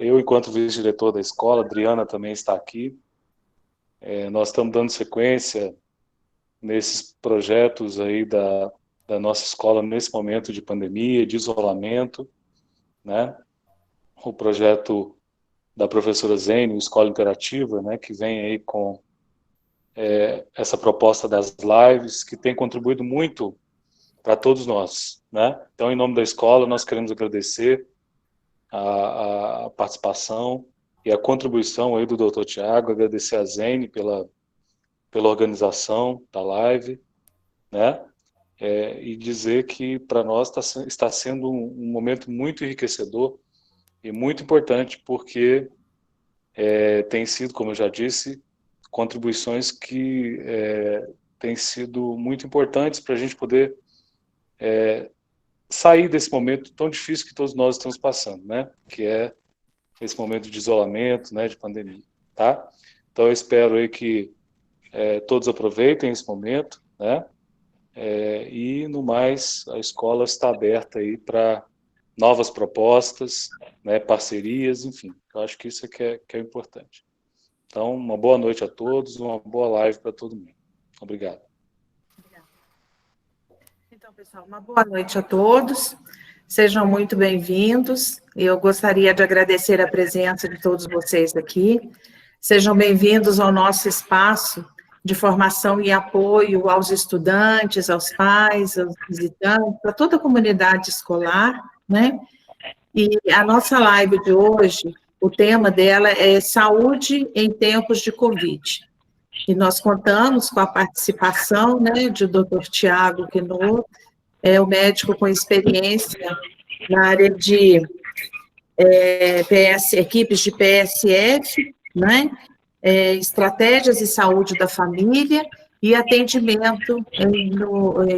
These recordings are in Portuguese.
eu, enquanto vice-diretor da escola, a Adriana também está aqui. Nós estamos dando sequência nesses projetos aí da nossa escola nesse momento de pandemia, de isolamento, né? O projeto da professora Zene, Escola Interativa, né, que vem aí com essa proposta das lives, que tem contribuído muito para todos nós, né? Então, em nome da escola, nós queremos agradecer a participação e a contribuição aí do Dr. Tiago, agradecer a Zene pela organização da live, né? E dizer que para nós está sendo um momento muito enriquecedor e muito importante, porque tem sido, como eu já disse, contribuições que têm sido muito importantes para a gente poder sair desse momento tão difícil que todos nós estamos passando, né? Que é esse momento de isolamento, né, de pandemia, tá? Então eu espero aí que todos aproveitem esse momento, né? E no mais a escola está aberta aí para novas propostas, né, parcerias, enfim. Eu acho que isso é que é importante. Então, uma boa noite a todos, uma boa live para todo mundo. Obrigado. Então, pessoal, uma boa noite a todos. Sejam muito bem-vindos. Eu gostaria de agradecer a presença de todos vocês aqui. Sejam bem-vindos ao nosso espaço de formação e apoio aos estudantes, aos pais, aos visitantes, a toda a comunidade escolar, né? E a nossa live de hoje, o tema dela é saúde em tempos de Covid. E nós contamos com a participação, né, de Dr. Tiago Quinot, o médico com experiência na área de equipes de PSF, né, estratégias de saúde da família e atendimento em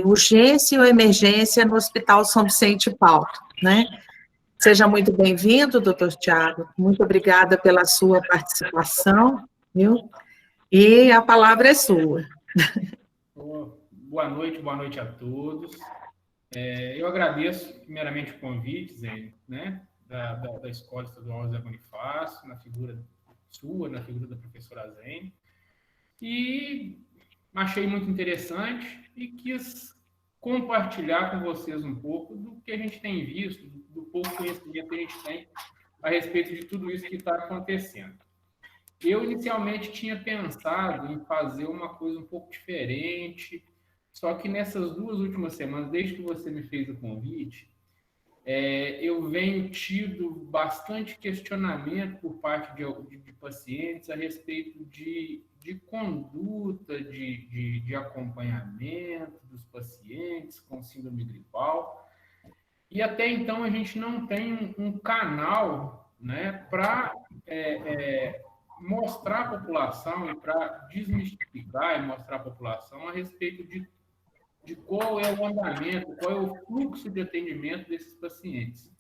urgência ou emergência no Hospital São Vicente de Paulo, né. Seja muito bem-vindo, doutor Tiago. Muito obrigada pela sua participação, viu? E a palavra é sua. Boa noite a todos. Eu agradeço, primeiramente, o convite, Zé, né, da Escola Estadual José Bonifácio, na figura sua, na figura da professora Zene, e achei muito interessante e quis compartilhar com vocês um pouco do que a gente tem visto, do pouco conhecimento que a gente tem a respeito de tudo isso que está acontecendo. Eu, inicialmente, tinha pensado em fazer uma coisa um pouco diferente, só que nessas 2 últimas semanas, desde que você me fez o convite, eu venho tido bastante questionamento por parte de pacientes a respeito de conduta, de acompanhamento dos pacientes com síndrome gripal. E até então a gente não tem um canal, né, para mostrar à população e para desmistificar e mostrar à população a respeito de qual é o andamento, qual é o fluxo de atendimento desses pacientes.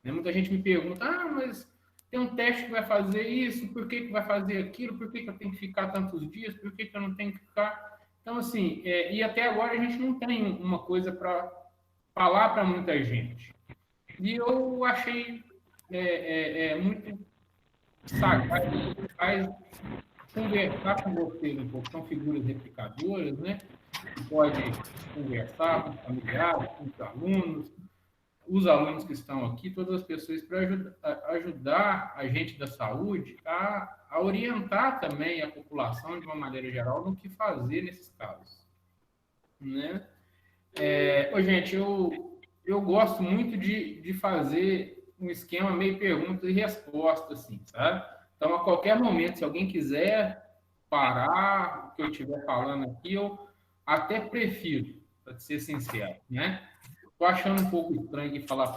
Muita gente me pergunta, mas tem um teste que vai fazer isso, por que vai fazer aquilo, por que eu tenho que ficar tantos dias, por que eu não tenho que ficar... Então, assim, e até agora a gente não tem uma coisa para falar para muita gente. E eu achei muito sagaz conversar com vocês um pouco. São figuras replicadoras, né? Pode conversar com os familiares, com os alunos que estão aqui, todas as pessoas, para ajudar a gente da saúde a orientar também a população, de uma maneira geral, no que fazer nesses casos. Né? Gente, eu gosto muito de fazer um esquema meio pergunta e resposta, assim, sabe? Então, a qualquer momento, se alguém quiser parar o que eu estiver falando aqui, eu até prefiro, para ser sincero, né? Estou achando um pouco estranho aqui falar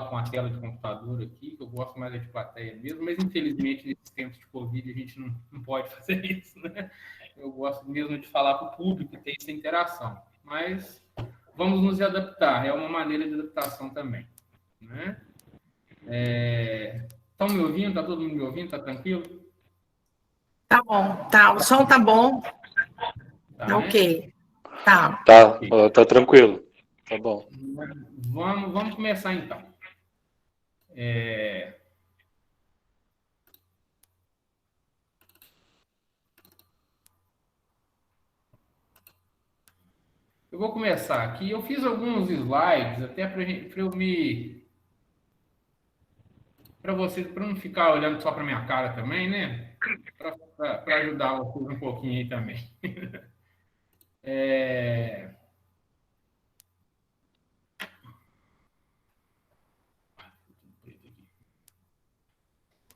com a tela de computador aqui, que eu gosto mais de plateia mesmo, mas infelizmente nesses tempos de Covid a gente não pode fazer isso, né? Eu gosto mesmo de falar para o público e ter essa interação. Mas vamos nos adaptar, é uma maneira de adaptação também, né? Estão me ouvindo? Está todo mundo me ouvindo? Está tranquilo? Tá bom, tá. O som tá bom. Tá, ok. Tá. Tá tranquilo. Tá bom. Vamos começar, então. Eu vou começar aqui. Eu fiz alguns slides até para vocês, para não ficar olhando só para minha cara também, né? Para ajudar vocês um pouquinho aí também.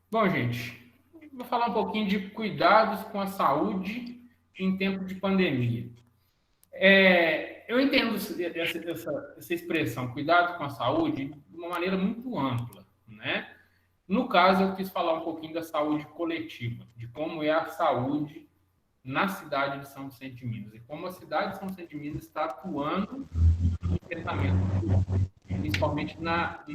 Bom, gente, vou falar um pouquinho de cuidados com a saúde em tempo de pandemia. Eu entendo essa expressão, cuidado com a saúde, de uma maneira muito ampla, né? No caso, eu quis falar um pouquinho da saúde coletiva, de como é a saúde na cidade de São Vicente de Minas, e como a cidade de São Vicente de Minas está atuando no enfrentamento, principalmente na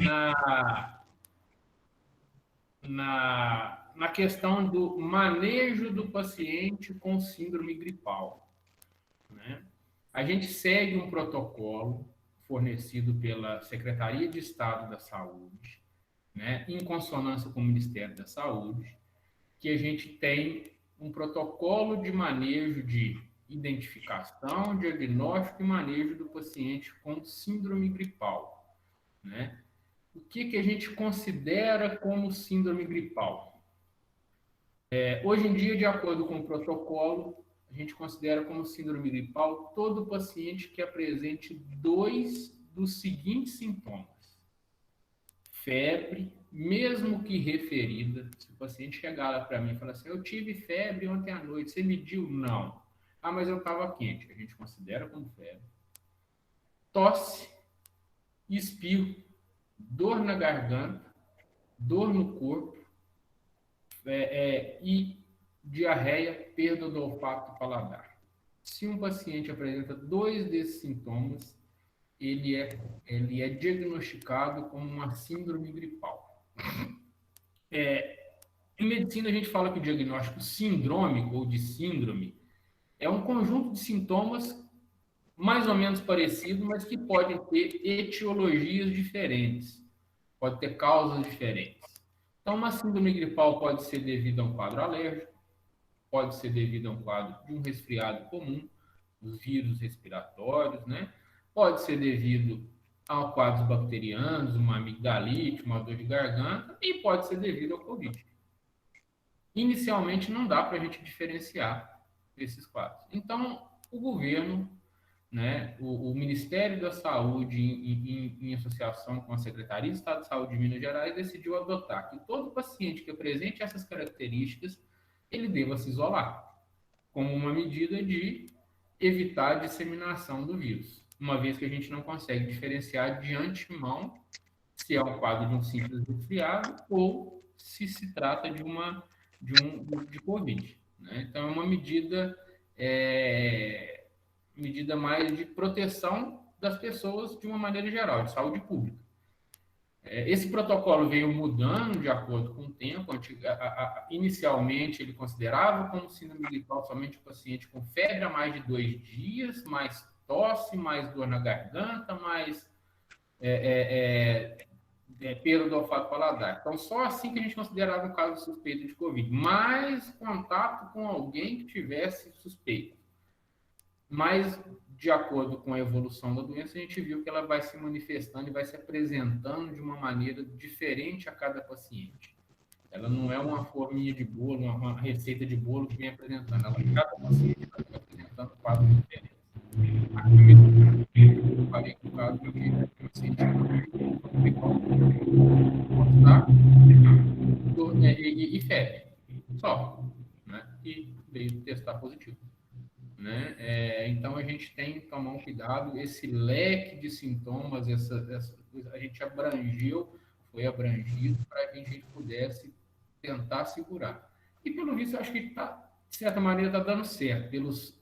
questão do manejo do paciente com síndrome gripal, né? A gente segue um protocolo fornecido pela Secretaria de Estado da Saúde, né, em consonância com o Ministério da Saúde, que a gente tem um protocolo de manejo de identificação, diagnóstico e manejo do paciente com síndrome gripal, né? O que a gente considera como síndrome gripal? Hoje em dia, de acordo com o protocolo, a gente considera como síndrome gripal todo paciente que apresente 2 dos seguintes sintomas: febre, mesmo que referida. Se o paciente chegar lá para mim e falar assim, eu tive febre ontem à noite, você mediu? Não. Ah, mas eu estava quente. A gente considera como febre. Tosse, espirro, dor na garganta, dor no corpo, e diarreia, perda do olfato e paladar. Se um paciente apresenta 2 desses sintomas, ele é diagnosticado como uma síndrome gripal. Em medicina, a gente fala que o diagnóstico sindrômico ou de síndrome é um conjunto de sintomas mais ou menos parecido, mas que podem ter etiologias diferentes, pode ter causas diferentes. Então, uma síndrome gripal pode ser devido a um quadro alérgico, pode ser devido a um quadro de um resfriado comum, os vírus respiratórios, né? Pode ser devido a quadros bacterianos, uma amigdalite, uma dor de garganta, e pode ser devido ao Covid. Inicialmente, não dá para a gente diferenciar esses quadros. Então, o governo, né, o Ministério da Saúde, em associação com a Secretaria de Estado de Saúde de Minas Gerais, decidiu adotar que todo paciente que apresente essas características, ele deva se isolar, como uma medida de evitar a disseminação do vírus, uma vez que a gente não consegue diferenciar de antemão se é um quadro de um simples resfriado ou se trata de Covid, né? Então, é uma medida mais de proteção das pessoas de uma maneira geral, de saúde pública. Esse protocolo veio mudando de acordo com o tempo. Inicialmente, ele considerava como síndrome gripal somente o paciente com febre há mais de 2 dias, mais tosse, mais dor na garganta, mais perda do olfato paladar. Então, só assim que a gente considerava um caso suspeito de Covid. Mais contato com alguém que tivesse suspeito. Mas, de acordo com a evolução da doença, a gente viu que ela vai se manifestando e vai se apresentando de uma maneira diferente a cada paciente. Ela não é uma forminha de bolo, uma receita de bolo que vem apresentando. Cada paciente vai apresentando quadros diferentes. Eu falei que o caso de um paciente e febre, só, né? E veio testar positivo. Né? Então, a gente tem que tomar um cuidado. Esse leque de sintomas, a gente foi abrangido para que a gente pudesse tentar segurar. E, pelo visto, eu acho que, de certa maneira, está dando certo. Pelos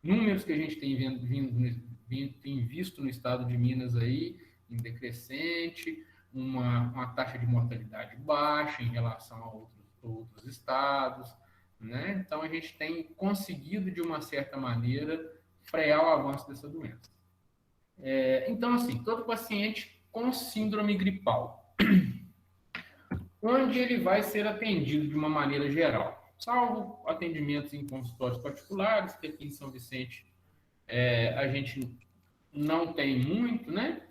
números que a gente tem visto no estado de Minas aí, em decrescente, uma taxa de mortalidade baixa em relação a outros estados, né? Então, a gente tem conseguido, de uma certa maneira, frear o avanço dessa doença. Então, assim, todo paciente com síndrome gripal, onde ele vai ser atendido de uma maneira geral, salvo atendimentos em consultórios particulares, que aqui em São Vicente a gente não tem muito, né?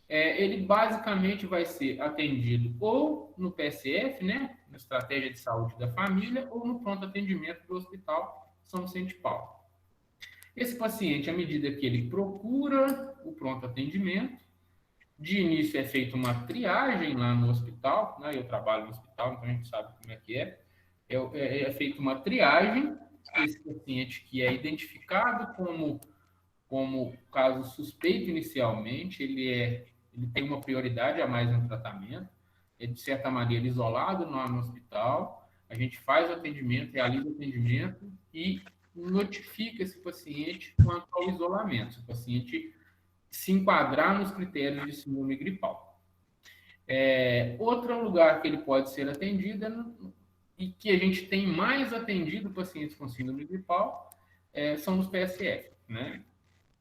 Ele basicamente vai ser atendido ou no PSF, né, na Estratégia de Saúde da Família, ou no pronto atendimento do Hospital São Vicente de Paulo. Esse paciente, à medida que ele procura o pronto atendimento, de início é feita uma triagem lá no hospital, né? Eu trabalho no hospital, então a gente sabe como é que é. É feita uma triagem, esse paciente que é identificado como caso suspeito inicialmente, ele tem uma prioridade a mais no tratamento, é de certa maneira isolado no hospital, a gente faz o atendimento, realiza o atendimento e notifica esse paciente quanto ao isolamento, se o paciente se enquadrar nos critérios de síndrome gripal. Outro lugar que ele pode ser atendido e que a gente tem mais atendido pacientes com síndrome gripal são os PSF, né?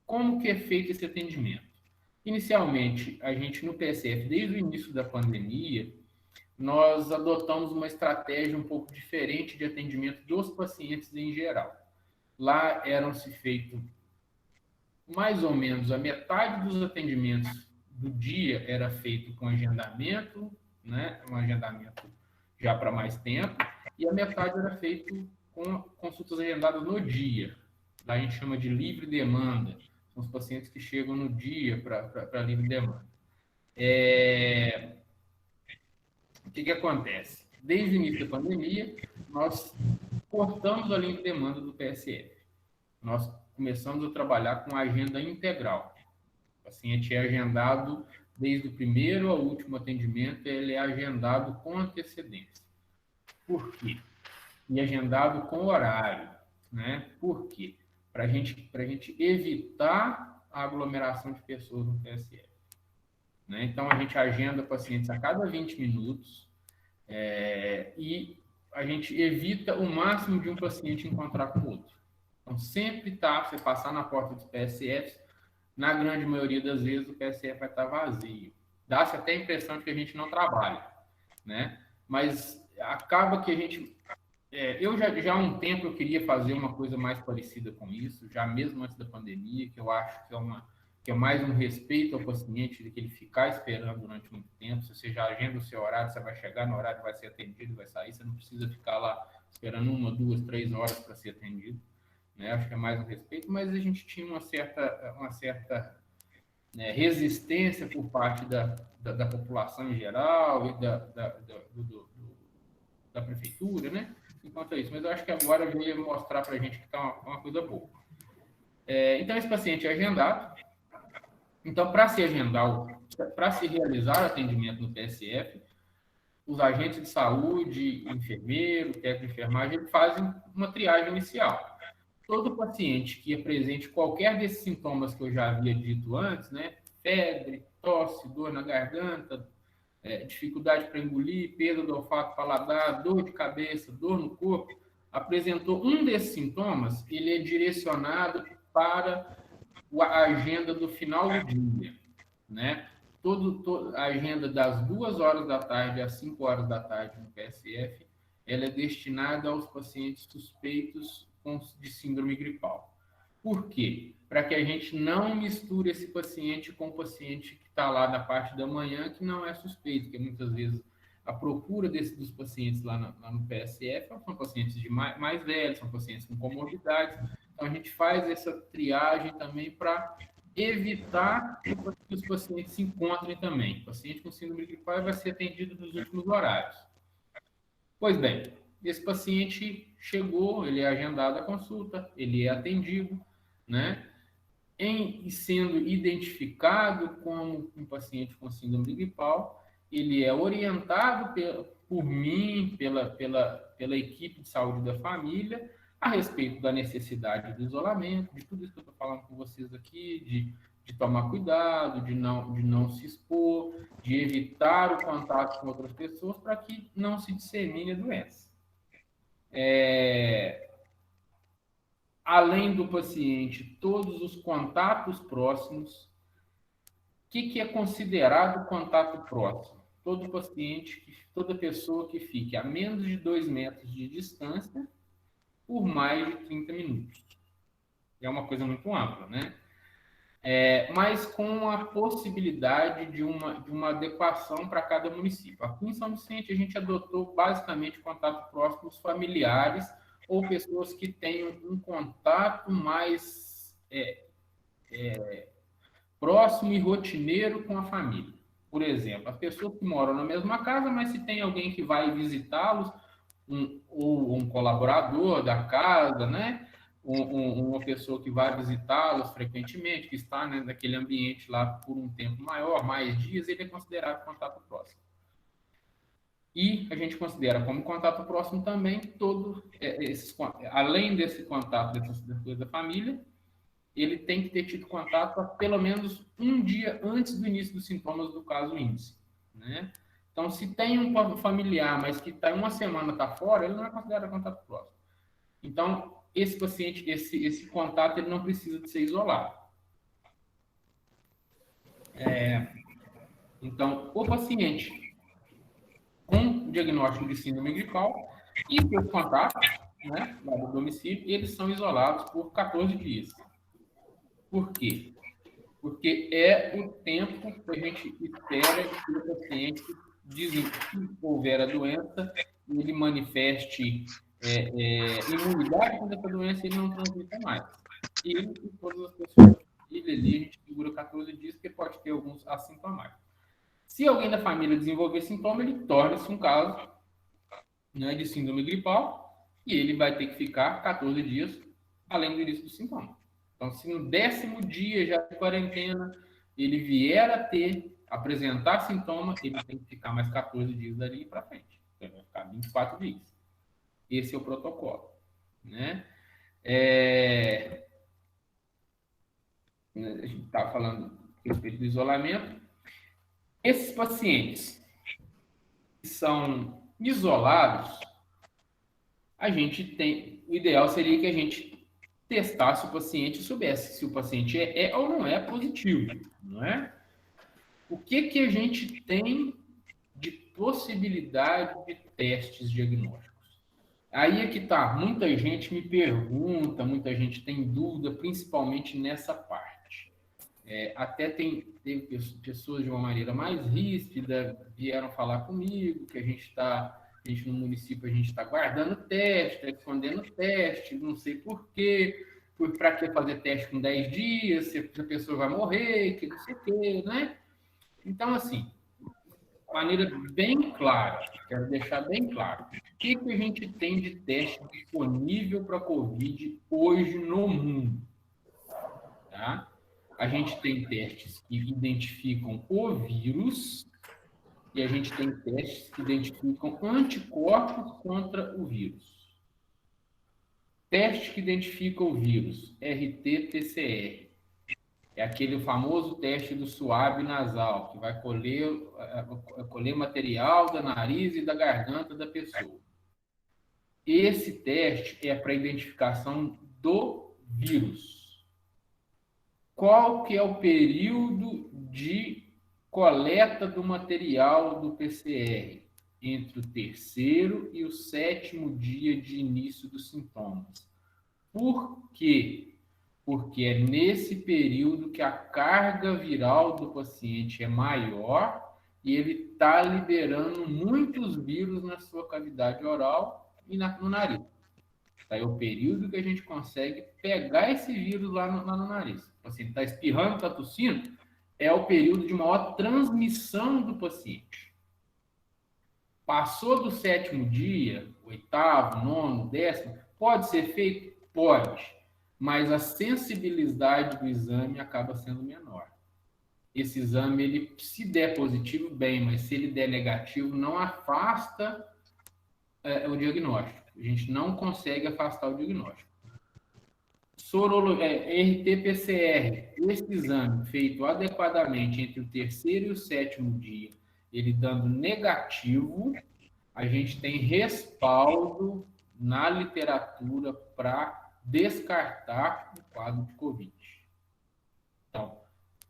Como que é feito esse atendimento? Inicialmente, a gente no PSF, desde o início da pandemia, nós adotamos uma estratégia um pouco diferente de atendimento dos pacientes em geral. Lá eram-se feitos mais ou menos a metade dos atendimentos do dia era feito com agendamento, né? Um agendamento já para mais tempo, e a metade era feito com consultas agendadas no dia. Lá a gente chama de livre demanda. São os pacientes que chegam no dia para livre demanda. O que acontece? Desde o início da pandemia, nós cortamos a livre demanda do PSF. Nós começamos a trabalhar com a agenda integral. O paciente é agendado desde o primeiro ao último atendimento, ele é agendado com antecedência. Por quê? E agendado com horário, né? Por quê? Para a gente evitar a aglomeração de pessoas no PSF. Né? Então, a gente agenda pacientes a cada 20 minutos e a gente evita o máximo de um paciente encontrar com o outro. Então, sempre você passar na porta dos PSFs, na grande maioria das vezes o PSF vai estar vazio. Dá-se até a impressão de que a gente não trabalha, né? Mas acaba que a gente... eu já há um tempo eu queria fazer uma coisa mais parecida com isso, já mesmo antes da pandemia, que eu acho que é mais um respeito ao paciente, de que ele ficar esperando durante muito tempo. Se você já agenda o seu horário, você vai chegar no horário, vai ser atendido, vai sair, você não precisa ficar lá esperando 1, 2, 3 horas para ser atendido. Né? Acho que é mais um respeito, mas a gente tinha uma certa resistência por parte da população em geral e da prefeitura, né? Enquanto a isso. Mas eu acho que agora veio mostrar para a gente que está uma coisa boa. Então, esse paciente é agendado. Então, para se realizar o atendimento no PSF, os agentes de saúde, enfermeiro, técnico de enfermagem, fazem uma triagem inicial. Todo paciente que apresente qualquer desses sintomas que eu já havia dito antes, né? Febre, tosse, dor na garganta, dificuldade para engolir, perda do olfato paladar, dor de cabeça, dor no corpo, apresentou um desses sintomas, ele é direcionado para a agenda do final do dia, né? A agenda das 2 horas da tarde às 5 horas da tarde no PSF, ela é destinada aos pacientes suspeitos de síndrome gripal. Por quê? Para que a gente não misture esse paciente com o paciente que está lá na parte da manhã, que não é suspeito, porque muitas vezes a procura dos pacientes lá no PSF são pacientes mais velhos, são pacientes com comorbidades. Então, a gente faz essa triagem também para evitar que os pacientes se encontrem também. O paciente com síndrome gripal vai ser atendido nos últimos horários. Pois bem, esse paciente chegou, ele é agendado a consulta, ele é atendido, né? E sendo identificado como um paciente com síndrome gripal, ele é orientado por mim, pela equipe de saúde da família, a respeito da necessidade do isolamento, de tudo isso que eu estou falando com vocês aqui, de tomar cuidado, de não se expor, de evitar o contato com outras pessoas para que não se dissemine a doença. Além do paciente, todos os contatos próximos. O que é considerado contato próximo? Todo paciente, toda pessoa que fique a menos de 2 metros de distância por mais de 30 minutos. é uma coisa muito ampla, né? Mas com a possibilidade de uma adequação para cada município. Aqui em São Vicente, a gente adotou basicamente contato próximo dos familiares ou pessoas que tenham um contato mais próximo e rotineiro com a família. Por exemplo, as pessoas que moram na mesma casa, mas se tem alguém que vai visitá-los, ou um colaborador da casa, né? Uma pessoa que vai visitá-los frequentemente, que está, né, naquele ambiente lá por um tempo maior, mais dias, ele é considerado contato próximo. E a gente considera como contato próximo também além desse contato da família, ele tem que ter tido contato há pelo menos um dia antes do início dos sintomas do caso índice, né? Então, se tem um familiar, mas que está uma semana está fora, ele não é considerado contato próximo. Então, esse paciente, esse contato, ele não precisa de ser isolado. Então, o paciente com diagnóstico de síndrome gripal e seus contatos, né, lá do domicílio, eles são isolados por 14 dias. Por quê? Porque é o tempo que a gente espera que o paciente, se houver a doença, ele manifeste imunidade contra essa doença e ele não transmita mais. Ele e todas as pessoas, ele ali, a gente segura 14 dias, porque pode ter alguns assintomáticos. Se alguém da família desenvolver sintoma, ele torna-se um caso, né, de síndrome gripal e ele vai ter que ficar 14 dias além do início do sintoma. Então, se no 10º dia já de quarentena ele vier a apresentar sintoma, ele tem que ficar mais 14 dias dali para frente. Então, vai ficar 24 dias. Esse é o protocolo, né? A gente está falando a respeito do isolamento. Esses pacientes que são isolados, o ideal seria que a gente testasse o paciente e soubesse se o paciente é ou não é positivo, não é? O que a gente tem de possibilidade de testes diagnósticos? Aí é que tá, muita gente me pergunta, muita gente tem dúvida, principalmente nessa parte. Até teve pessoas de uma maneira mais ríspida vieram falar comigo que a gente no município, a gente está guardando teste, está escondendo teste, não sei por quê, para que fazer teste com 10 dias, se a pessoa vai morrer, que não sei o quê, né? Então, assim, de maneira bem clara, quero deixar bem claro, o que a gente tem de teste disponível para a Covid hoje no mundo, tá? A gente tem testes que identificam o vírus e a gente tem testes que identificam anticorpos contra o vírus. Teste que identifica o vírus, RT-PCR. É aquele famoso teste do suave nasal, que vai colher material da nariz e da garganta da pessoa. Esse teste é para identificação do vírus. Qual que é o período de coleta do material do PCR? Entre o 3º e o 7º dia de início dos sintomas. Por quê? Porque é nesse período que a carga viral do paciente é maior e ele está liberando muitos vírus na sua cavidade oral e no nariz. Tá? É o período que a gente consegue pegar esse vírus lá no nariz. O paciente está espirrando, está tossindo, é o período de maior transmissão do paciente. Passou do 7º dia, 8º, 9º, 10º, pode ser feito? Pode, mas a sensibilidade do exame acaba sendo menor. Esse exame, ele, se der positivo, bem, mas se ele der negativo, não afasta o diagnóstico. A gente não consegue afastar o diagnóstico. RT-PCR, esse exame feito adequadamente entre o 3º e o 7º dia, ele dando negativo, a gente tem respaldo na literatura para descartar o quadro de Covid. Então,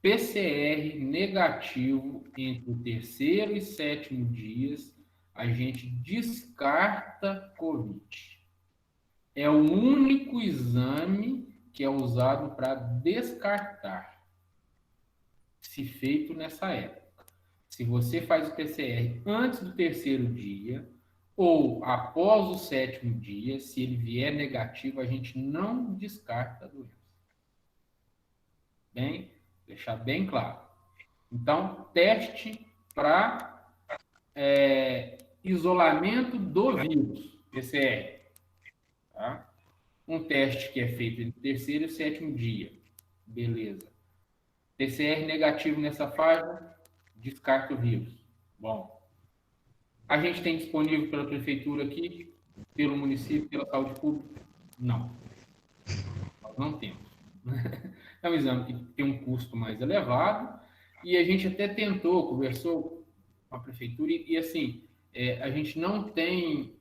PCR negativo entre o 3º e 7º dias, a gente descarta Covid. É o único exame que é usado para descartar, se feito nessa época. Se você faz o PCR antes do 3º dia ou após o 7º dia, se ele vier negativo, a gente não descarta a doença. Bem, deixar bem claro. Então, teste para isolamento do vírus, PCR. Tá? Um teste que é feito entre o 3º e o 7º dia. Beleza. PCR negativo nessa fase, descarta o vírus. Bom. A gente tem disponível pela prefeitura aqui, pelo município, pela saúde pública? Não. Nós não temos. É um exame que tem um custo mais elevado e a gente até tentou, conversou com a prefeitura e assim, a gente não tem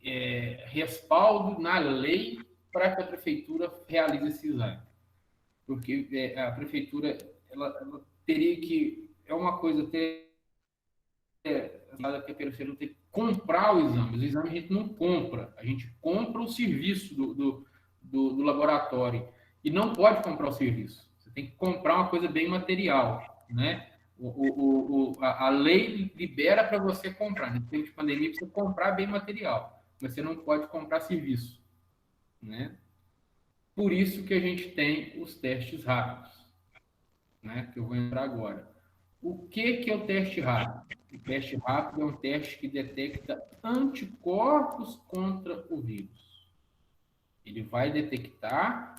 respaldo na lei para que a prefeitura realize esse exame. Porque a prefeitura ela teria que... É uma coisa até... que a prefeitura tem que comprar o exame. Os exames a gente não compra. A gente compra o serviço do laboratório. E não pode comprar o serviço. Você tem que comprar uma coisa bem material, né? A lei libera para você comprar. No tempo de pandemia, você comprar bem material. Mas você não pode comprar serviço, né? Por isso que a gente tem os testes rápidos, né? Que eu vou entrar agora. O que é o teste rápido? O teste rápido é um teste que detecta anticorpos contra o vírus. Ele vai detectar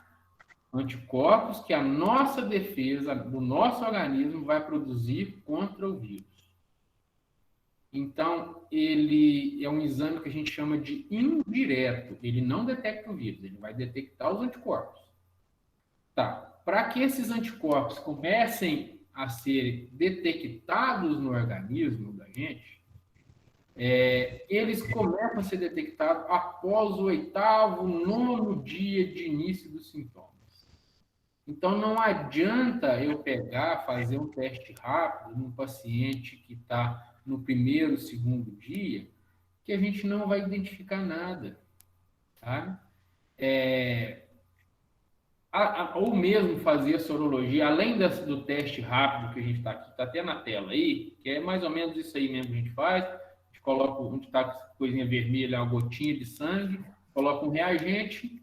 anticorpos que a nossa defesa, do nosso organismo, vai produzir contra o vírus. Então, ele é um exame que a gente chama de indireto. Ele não detecta o vírus, ele vai detectar os anticorpos. Tá. Para que esses anticorpos comecem a ser detectados no organismo da gente, eles começam a ser detectados após o 8º, 9º dia de início dos sintomas. Então, não adianta eu fazer um teste rápido num paciente que está no 1º, 2º dia, que a gente não vai identificar nada, tá? Ou mesmo fazer a sorologia, além do teste rápido que a gente está aqui, está até na tela aí, que é mais ou menos isso aí mesmo que a gente faz. A gente coloca, onde está a coisinha vermelha, uma gotinha de sangue, coloca um reagente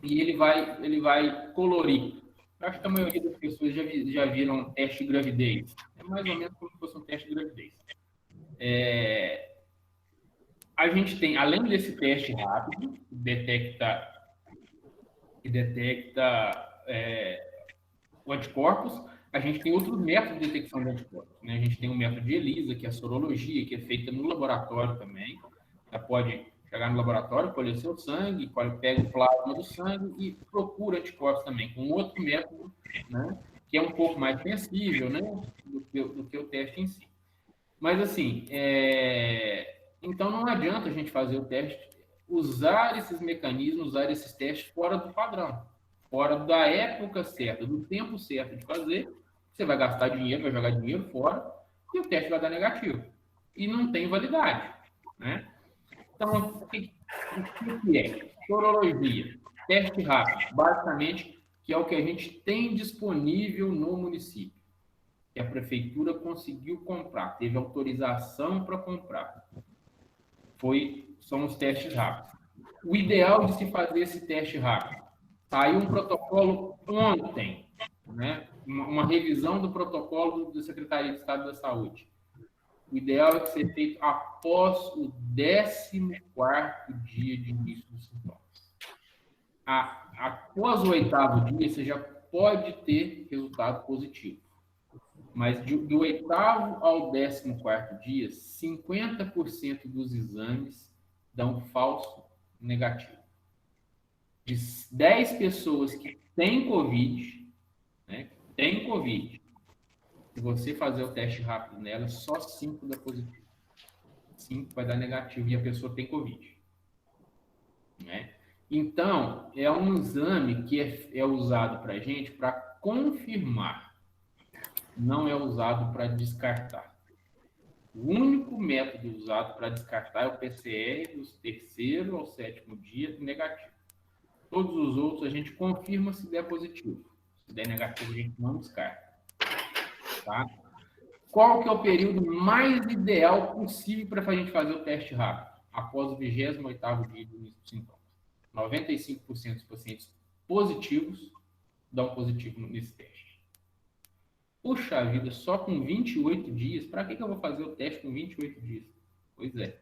e ele vai colorir. Eu acho que a maioria das pessoas já viram teste de gravidez. É mais ou menos como se fosse um teste de gravidez. A gente tem, além desse teste rápido, que detecta o anticorpos, a gente tem outros métodos de detecção de anticorpos, né? A gente tem o método de ELISA, que é a sorologia, que é feita no laboratório também. Você pode chegar no laboratório, colher seu sangue, pega o plasma do sangue e procura anticorpos também, com outro método, né? Que é um pouco mais sensível, né? do que o teste em si. Mas, assim, então não adianta a gente fazer o teste, usar esses mecanismos, usar esses testes fora do padrão, fora da época certa, do tempo certo de fazer. Você vai gastar dinheiro, vai jogar dinheiro fora e o teste vai dar negativo. E não tem validade, né? Então, o que é? Sorologia, teste rápido, basicamente, que é o que a gente tem disponível no município, que a prefeitura conseguiu comprar, teve autorização para comprar. São os testes rápidos. O ideal de se fazer esse teste rápido. Saiu um protocolo ontem, né? Uma revisão do protocolo da Secretaria de Estado da Saúde. O ideal é que seja feito após o 14º dia de início dos sintomas. Após o 8º dia, você já pode ter resultado positivo. Mas do 8º ao 14º dia, 50% dos exames dão falso negativo. De 10 pessoas que têm Covid, né, se você fazer o teste rápido nela, só 5 dá positivo. 5 vai dar negativo e a pessoa tem Covid. Né? Então, é um exame que é usado para a gente para confirmar. Não é usado para descartar. O único método usado para descartar é o PCR dos 3º ao 7º dia negativo. Todos os outros a gente confirma se der positivo. Se der negativo, a gente não descarta. Tá? Qual que é o período mais ideal possível para a gente fazer o teste rápido? Após o 28º dia do início dos sintomas. 95% dos pacientes positivos dão positivo nesse teste. Puxa vida, só com 28 dias? Para que eu vou fazer o teste com 28 dias? Pois é.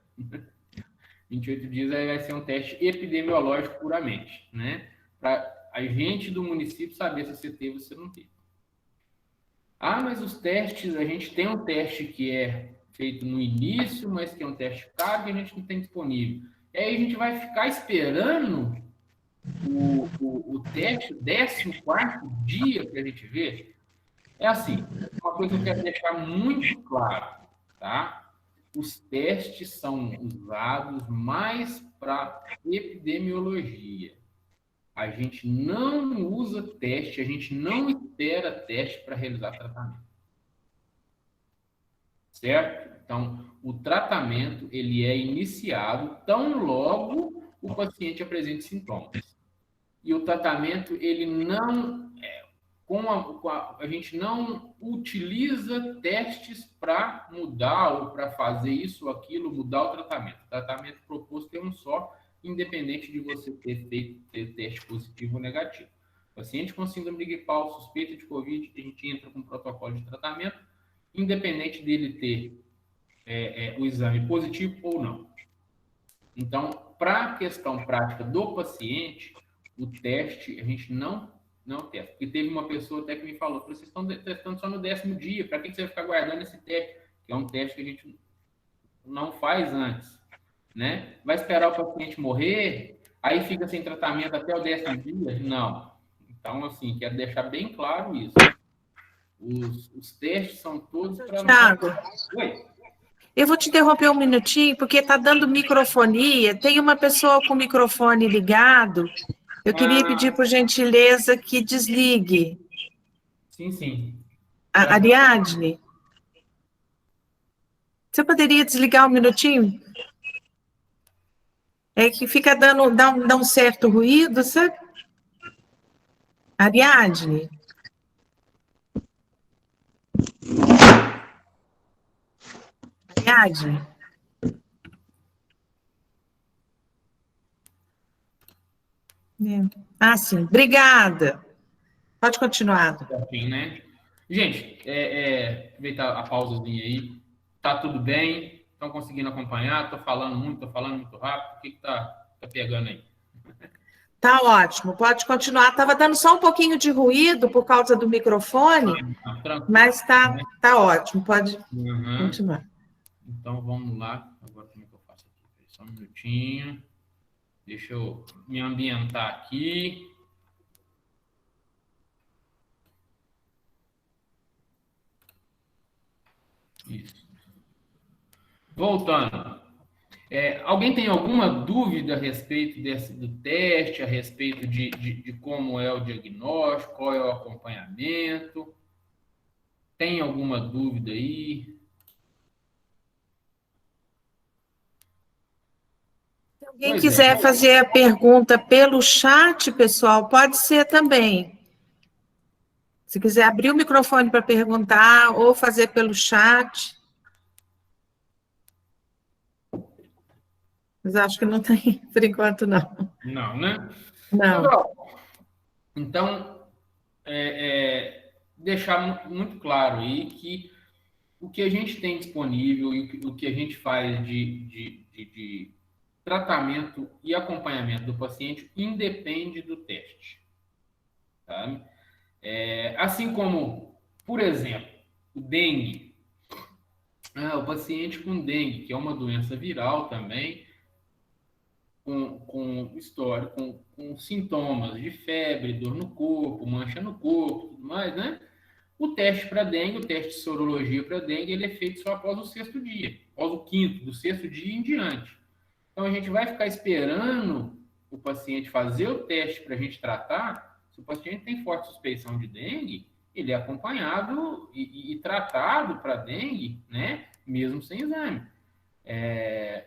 28 dias aí vai ser um teste epidemiológico puramente, né? Para a gente do município saber se você teve ou se não teve. Ah, mas os testes, a gente tem um teste que é feito no início, mas que é um teste caro que a gente não tem disponível. E aí a gente vai ficar esperando o teste, o 14º dia para a gente ver. É assim, uma coisa que eu quero deixar muito claro, tá? Os testes são usados mais para epidemiologia. A gente não usa teste, a gente não espera teste para realizar tratamento. Certo? Então, o tratamento, ele é iniciado tão logo o paciente apresenta sintomas. E o tratamento, ele não... a gente não utiliza testes para mudar ou para fazer isso ou aquilo, mudar o tratamento. O tratamento proposto é um só, independente de você ter feito teste positivo ou negativo. Paciente com síndrome gripal, suspeita de Covid, a gente entra com um protocolo de tratamento, independente dele ter o exame positivo ou não. Então, para a questão prática do paciente, o teste, a gente não testa. Porque teve uma pessoa até que me falou, vocês estão testando só no 10º dia, para que você vai ficar guardando esse teste? Que é um teste que a gente não faz antes, né? Vai esperar o paciente morrer, aí fica sem tratamento até o 10º dia? Não. Então, assim, quero deixar bem claro isso. Os testes são todos para... Thiago, Oi? eu vou te interromper um minutinho, porque está dando microfonia. Tem uma pessoa com o microfone ligado. Eu queria pedir, por gentileza, que desligue. Sim, sim. Ariadne, você poderia desligar um minutinho? É que fica dá um certo ruído, sabe? Ariadne. Ariadne. Ah, sim. Obrigada. Pode continuar. Enfim, né? Gente, aproveitar a pausazinha aí. Tá tudo bem? Estão conseguindo acompanhar? Tô falando muito rápido. O que tá pegando aí? Tá ótimo, pode continuar. Estava dando só um pouquinho de ruído por causa do microfone, mas tá ótimo, pode continuar. Então, vamos lá. Agora, como é que eu faço aqui? Só um minutinho. Deixa eu me ambientar aqui. Isso. Voltando. Alguém tem alguma dúvida a respeito do teste, a respeito de como é o diagnóstico, qual é o acompanhamento? Tem alguma dúvida aí? Se alguém quiser fazer a pergunta pelo chat, pessoal, pode ser também. Se quiser abrir o microfone para perguntar ou fazer pelo chat. Mas acho que não tem, por enquanto, não. Não, né? Não. Então, deixar muito claro aí que o que a gente tem disponível e o que a gente faz de tratamento e acompanhamento do paciente independe do teste. Tá? Assim como, por exemplo, o dengue. O paciente com dengue, que é uma doença viral também, com história, com sintomas de febre, dor no corpo, mancha no corpo, tudo mais, né? O teste para dengue, o teste de sorologia para dengue, ele é feito só após o 6º dia, após o 5º, do 6º dia em diante. Então, a gente vai ficar esperando o paciente fazer o teste para a gente tratar. Se o paciente tem forte suspeição de dengue, ele é acompanhado e tratado para dengue, né? Mesmo sem exame.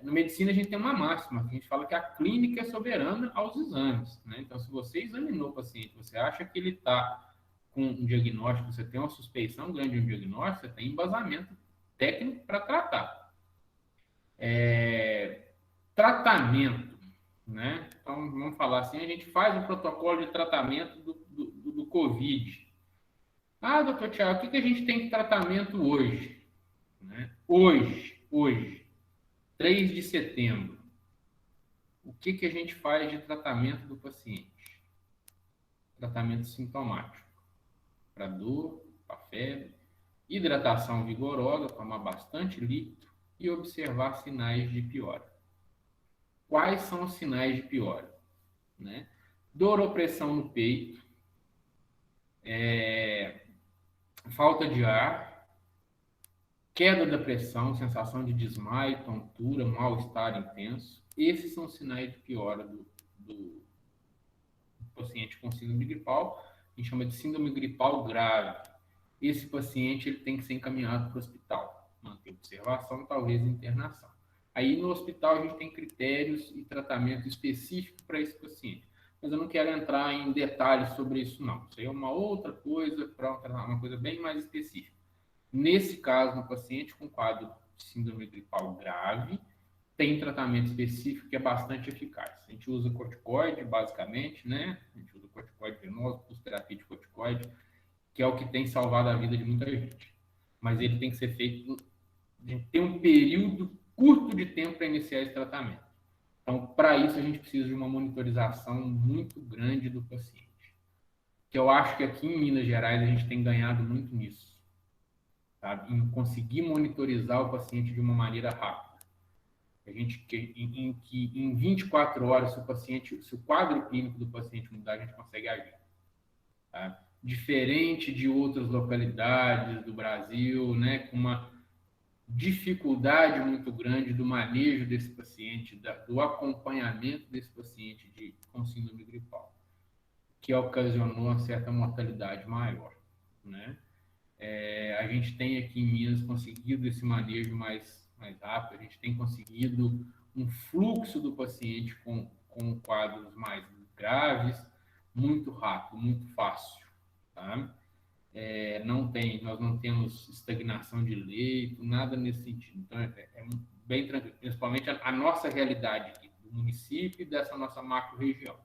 Na medicina, a gente tem uma máxima, que a gente fala que a clínica é soberana aos exames, né? Então, se você examinou o paciente, você acha que ele está com um diagnóstico, você tem uma suspeição grande de um diagnóstico, você tem embasamento técnico para tratar. Tratamento, né? Então, vamos falar assim, a gente faz o protocolo de tratamento do COVID. Ah, doutor Tiago, o que a gente tem de tratamento hoje? Né? Hoje, 3 de setembro, o que a gente faz de tratamento do paciente? Tratamento sintomático, para dor, para febre, hidratação vigorosa, tomar bastante líquido e observar sinais de piora. Quais são os sinais de piora? Né? Dor ou pressão no peito, falta de ar, queda da pressão, sensação de desmaio, tontura, mal-estar intenso. Esses são sinais de piora do paciente com síndrome gripal. A gente chama de síndrome gripal grave. Esse paciente ele tem que ser encaminhado para o hospital, manter observação, talvez internação. Aí no hospital a gente tem critérios e tratamento específico para esse paciente. Mas eu não quero entrar em detalhes sobre isso, não. Isso aí é uma outra coisa, uma coisa bem mais específica. Nesse caso, no paciente com quadro de síndrome gripal grave, tem tratamento específico que é bastante eficaz. A gente usa corticoide, basicamente, né? A gente usa corticoide venoso, terapia de corticoide, que é o que tem salvado a vida de muita gente. Mas ele tem que ser feito, a gente tem um período curto de tempo para iniciar esse tratamento. Então, para isso, a gente precisa de uma monitorização muito grande do paciente. Que eu acho que aqui em Minas Gerais a gente tem ganhado muito nisso. Sabe? Em conseguir monitorizar o paciente de uma maneira rápida. A gente, em 24 horas, se o quadro clínico do paciente mudar, a gente consegue agir. Tá? Diferente de outras localidades do Brasil, né, com uma dificuldade muito grande do manejo desse paciente, do acompanhamento desse paciente com síndrome gripal, que ocasionou uma certa mortalidade maior, né? A gente tem aqui em Minas conseguido esse manejo mais rápido, a gente tem conseguido um fluxo do paciente com quadros mais graves muito rápido, muito fácil. Tá? Nós não temos estagnação de leito, nada nesse sentido. Então, é bem tranquilo, principalmente a nossa realidade aqui, do município e dessa nossa macro-região.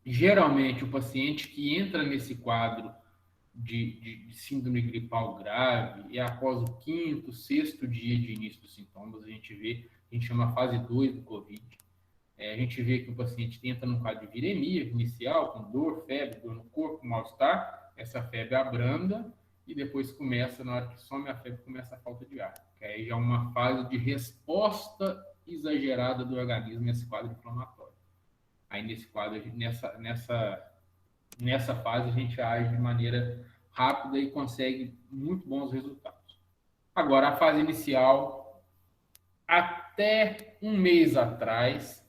Geralmente, o paciente que entra nesse quadro de síndrome gripal grave e após o 5º, 6º dia de início dos sintomas, a gente chama a fase 2 do COVID. A gente vê que o paciente entra num quadro de viremia inicial, com dor, febre, dor no corpo, mal-estar. Essa febre abranda e depois começa, na hora que some a febre, começa a falta de ar. Que aí já é uma fase de resposta exagerada do organismo nesse quadro inflamatório. Aí nesse quadro, nessa fase, a gente age de maneira rápida e consegue muito bons resultados. Agora, a fase inicial, até um mês atrás,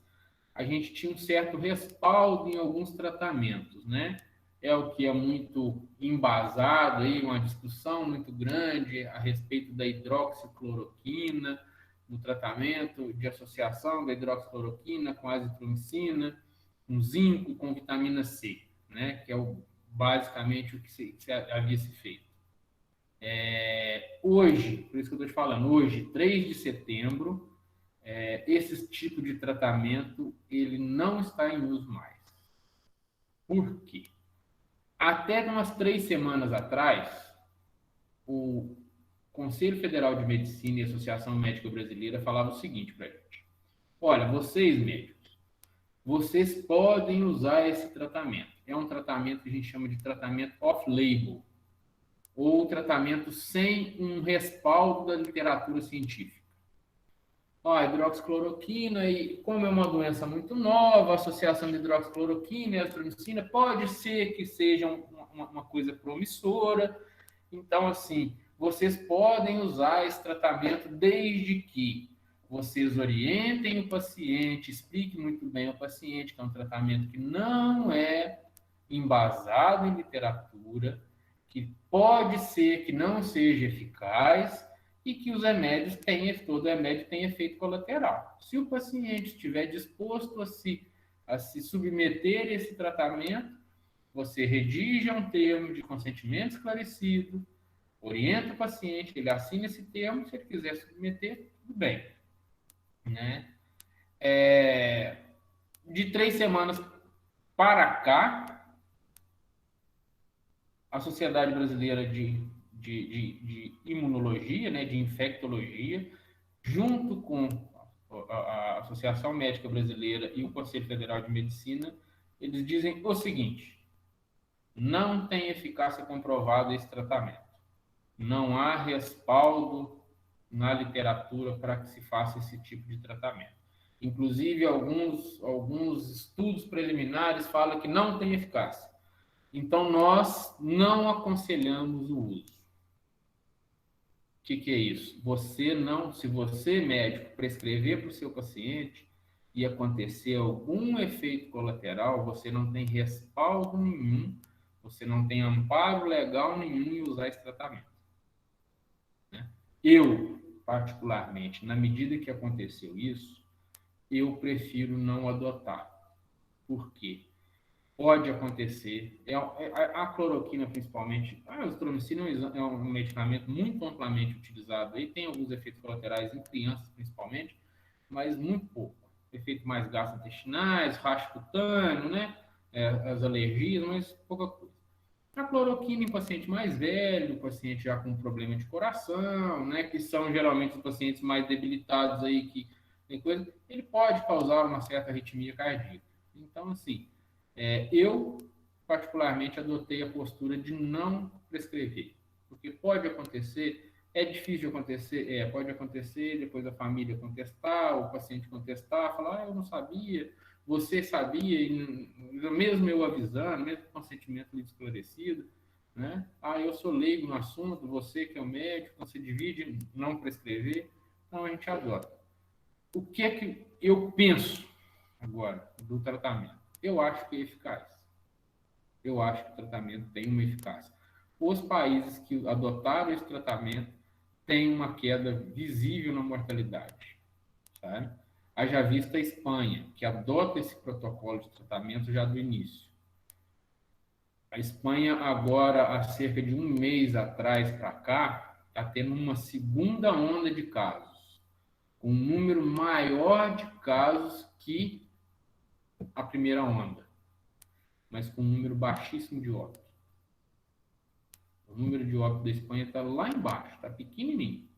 a gente tinha um certo respaldo em alguns tratamentos, né? É o que é muito embasado aí, uma discussão muito grande a respeito da hidroxicloroquina, no tratamento de associação da hidroxicloroquina com azitromicina, com zinco, com vitamina C, né? Que é basicamente o que havia se feito. Hoje, por isso que eu estou te falando, hoje, 3 de setembro, esse tipo de tratamento ele não está em uso mais. Por quê? Até umas 3 semanas atrás, o Conselho Federal de Medicina e a Associação Médica Brasileira falava o seguinte para a gente: olha, vocês médicos, vocês podem usar esse tratamento. É um tratamento que a gente chama de tratamento off-label, ou tratamento sem um respaldo da literatura científica. A hidroxicloroquina, e como é uma doença muito nova, a associação de hidroxicloroquina e azitromicina pode ser que seja uma coisa promissora. Então, assim, vocês podem usar esse tratamento desde que vocês orientem o paciente, expliquem muito bem ao paciente que é um tratamento que não é embasado em literatura, que pode ser que não seja eficaz, e que os remédios todo remédio tem efeito colateral. Se o paciente estiver disposto a se submeter a esse tratamento, você redige um termo de consentimento esclarecido, orienta o paciente, ele assina esse termo, se ele quiser submeter, tudo bem. Né? De 3 semanas para cá, a Sociedade Brasileira de Imunologia, né, de Infectologia, junto com a Associação Médica Brasileira e o Conselho Federal de Medicina, eles dizem o seguinte: não tem eficácia comprovada esse tratamento. Não há respaldo na literatura para que se faça esse tipo de tratamento. Inclusive, alguns estudos preliminares falam que não tem eficácia. Então, nós não aconselhamos o uso. O que é isso? Se você, médico, prescrever para o seu paciente e acontecer algum efeito colateral, você não tem respaldo nenhum, você não tem amparo legal nenhum em usar esse tratamento. Né? Eu, particularmente, na medida que aconteceu isso, eu prefiro não adotar. Por quê? Pode acontecer. A cloroquina, principalmente, a azitromicina é um medicamento muito amplamente utilizado. Aí tem alguns efeitos colaterais em crianças, principalmente, mas muito pouco. Efeitos mais gastrointestinais, racho cutâneo, né? As alergias, mas pouca coisa. A cloroquina em paciente mais velho, paciente já com problema de coração, né? Que são geralmente os pacientes mais debilitados aí, que tem coisa, ele pode causar uma certa arritmia cardíaca. Então, assim, eu, particularmente, adotei a postura de não prescrever, porque pode acontecer, é difícil de acontecer, pode acontecer, depois a família contestar, o paciente contestar, falar, eu não sabia, você sabia, e mesmo eu avisando, mesmo com consentimento esclarecido, né? Eu sou leigo no assunto, você que é o médico, você divide não prescrever, então a gente adota. O que é que eu penso agora do tratamento? Eu acho que é eficaz. Eu acho que o tratamento tem uma eficácia. Os países que adotaram esse tratamento têm uma queda visível na mortalidade. Sabe? Haja vista a Espanha, que adota esse protocolo de tratamento já do início. A Espanha, agora, há cerca de um mês atrás para cá, está tendo uma segunda onda de casos, com um número maior de casos que a primeira onda, mas com um número baixíssimo de óbitos. O número de óbitos da Espanha está lá embaixo, está pequenininho.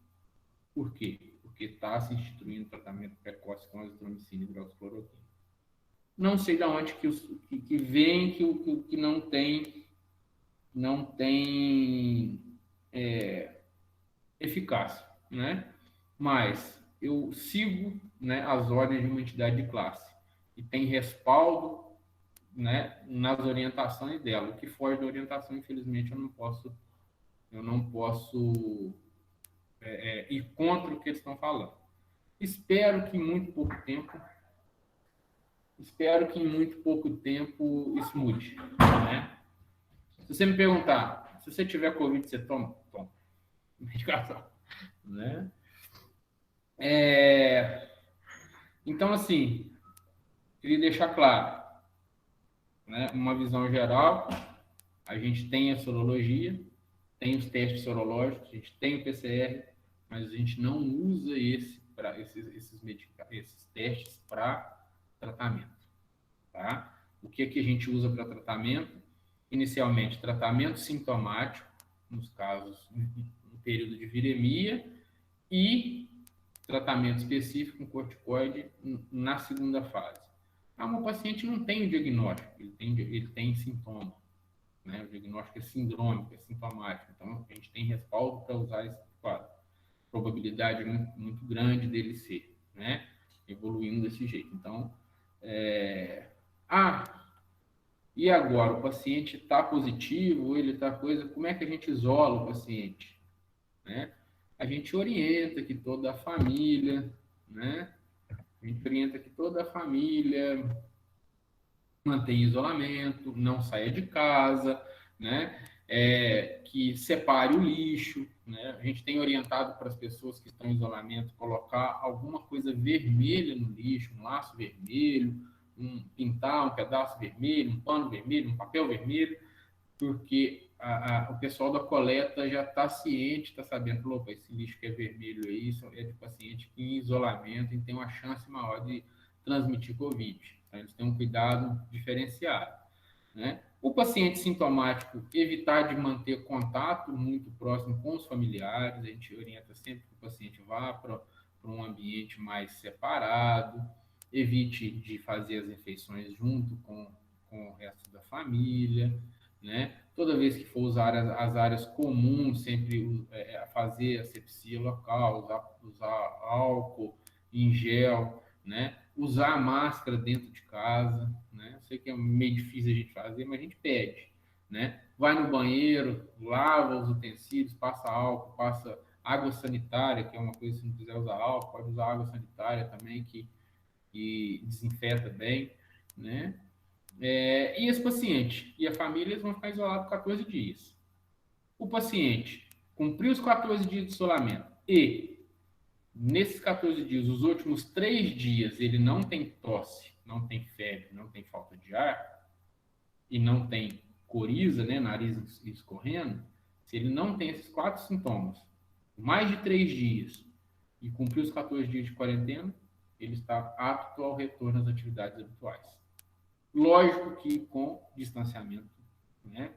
Por quê? Porque está se instituindo tratamento precoce com azitromicina e hidroxicloroquina. Não sei de onde que vem que não tem eficácia, né? Mas eu sigo, né, as ordens de uma entidade de classe e tem respaldo, né, nas orientações dela. O que foge da orientação, infelizmente, eu não posso ir contra o que eles estão falando. Espero que em muito pouco tempo isso mude, né? Se você me perguntar, se você tiver Covid, você toma medicação, né? Então, assim, queria deixar claro, né, uma visão geral. A gente tem a sorologia, tem os testes sorológicos, a gente tem o PCR, mas a gente não usa esses testes para tratamento. Tá? O que a gente usa para tratamento? Inicialmente, tratamento sintomático, nos casos, no período de viremia, e tratamento específico com corticoide na segunda fase. O paciente não tem o diagnóstico, ele tem sintoma. Né? O diagnóstico é sindrômico, é sintomático. Então, a gente tem respaldo para usar esse quadro. Probabilidade muito, muito grande dele ser, né? Evoluindo desse jeito. Então, e agora? O paciente está positivo, ele está coisa... Como é que a gente isola o paciente? Né? A gente orienta que toda a família, né? Mantenha isolamento, não saia de casa, né? que separe o lixo, né? A gente tem orientado para as pessoas que estão em isolamento colocar alguma coisa vermelha no lixo, um laço vermelho, pintar um pedaço vermelho, um pano vermelho, um papel vermelho, porque o pessoal da coleta já está ciente, está sabendo, opa, esse lixo que é vermelho aí é de paciente em isolamento e tem uma chance maior de transmitir Covid. Então, eles têm um cuidado diferenciado, né? O paciente sintomático, evitar de manter contato muito próximo com os familiares, a gente orienta sempre que o paciente vá para um ambiente mais separado, evite de fazer as refeições junto com o resto da família, né? Toda vez que for usar as áreas comuns, sempre fazer asepsia local, usar álcool em gel, né? Usar máscara dentro de casa, né? Eu sei que é meio difícil a gente fazer, mas a gente pede, né? Vai no banheiro, lava os utensílios, passa álcool, passa água sanitária, que é uma coisa, se não quiser usar álcool, pode usar água sanitária também, que desinfeta bem, né? E esse paciente e a família eles vão ficar isolados 14 dias. O paciente cumpriu os 14 dias de isolamento e, nesses 14 dias, os últimos 3 dias, ele não tem tosse, não tem febre, não tem falta de ar e não tem coriza, né, nariz escorrendo, se ele não tem esses 4 sintomas, mais de 3 dias e cumpriu os 14 dias de quarentena, ele está apto ao retorno às atividades habituais. Lógico que com distanciamento, né?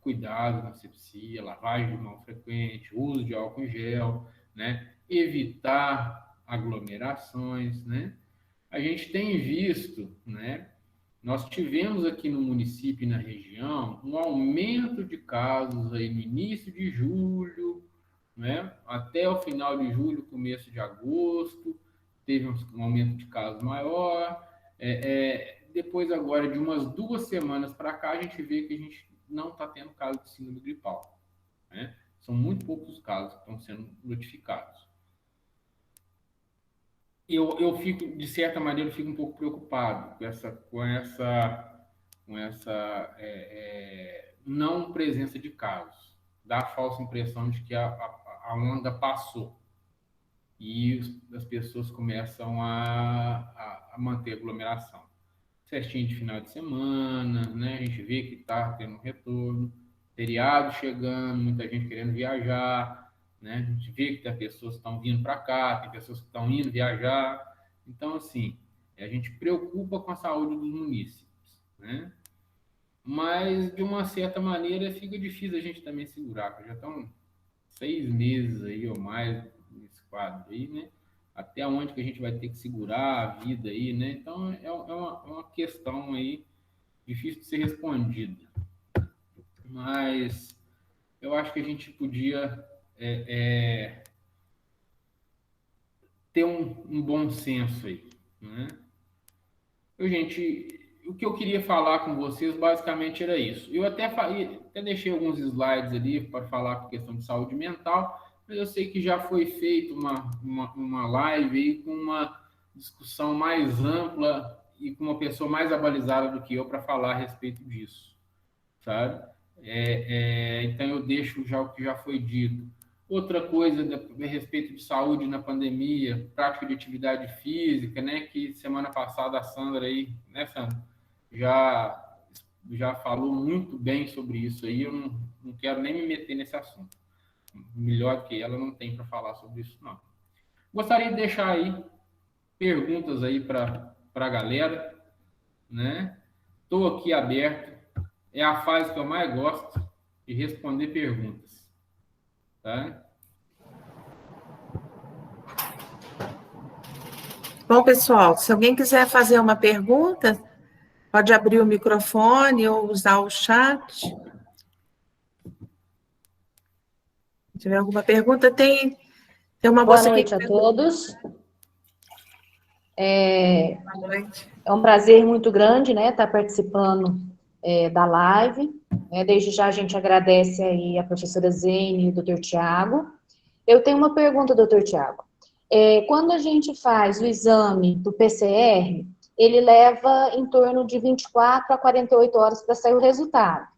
Cuidado na asepsia, lavagem de mão frequente, uso de álcool em gel, né? Evitar aglomerações, né? A gente tem visto, né? Nós tivemos aqui no município e na região um aumento de casos aí no início de julho, né? Até o final de julho, começo de agosto, teve um aumento de casos maior. Depois agora de umas 2 semanas para cá, a gente vê que a gente não está tendo caso de síndrome gripal, né? São muito poucos os casos que estão sendo notificados. Eu fico, de certa maneira, eu fico um pouco preocupado com essa não presença de casos. Dá a falsa impressão de que a onda passou e as pessoas começam a manter aglomeração. Festinha de final de semana, né? A gente vê que está tendo um retorno, feriado chegando, muita gente querendo viajar, né? A gente vê que tem pessoas que estão vindo para cá, tem pessoas que estão indo viajar. Então, assim, a gente preocupa com a saúde dos munícipes, né? Mas, de uma certa maneira, fica difícil a gente também segurar, porque já estão 6 meses aí ou mais nesse quadro aí, né? Até onde que a gente vai ter que segurar a vida aí, né? Então, é uma questão aí difícil de ser respondida. Mas eu acho que a gente podia ter um bom senso aí, né? O que eu queria falar com vocês basicamente era isso. Eu até deixei alguns slides ali para falar com questão de saúde mental, mas eu sei que já foi feita uma live aí com uma discussão mais ampla e com uma pessoa mais abalizada do que eu para falar a respeito disso, sabe? Então eu deixo já o que já foi dito. Outra coisa a respeito de saúde na pandemia, prática de atividade física, né? Que semana passada a Sandra aí, né, Sandra, já falou muito bem sobre isso aí. Eu não quero nem me meter nesse assunto. Melhor que ela não tem para falar sobre isso, não. Gostaria de deixar aí perguntas aí para a galera, né? Estou aqui aberto. É a fase que eu mais gosto de responder perguntas, tá? Bom, pessoal, se alguém quiser fazer uma pergunta, pode abrir o microfone ou usar o chat. Se tiver alguma pergunta, tem uma Boa moça noite aqui. a todos. Boa noite. É um prazer muito grande, né, estar participando da live. Desde já a gente agradece aí a professora Zene e o doutor Tiago. Eu tenho uma pergunta, doutor Tiago. Quando a gente faz o exame do PCR, ele leva em torno de 24 a 48 horas para sair o resultado.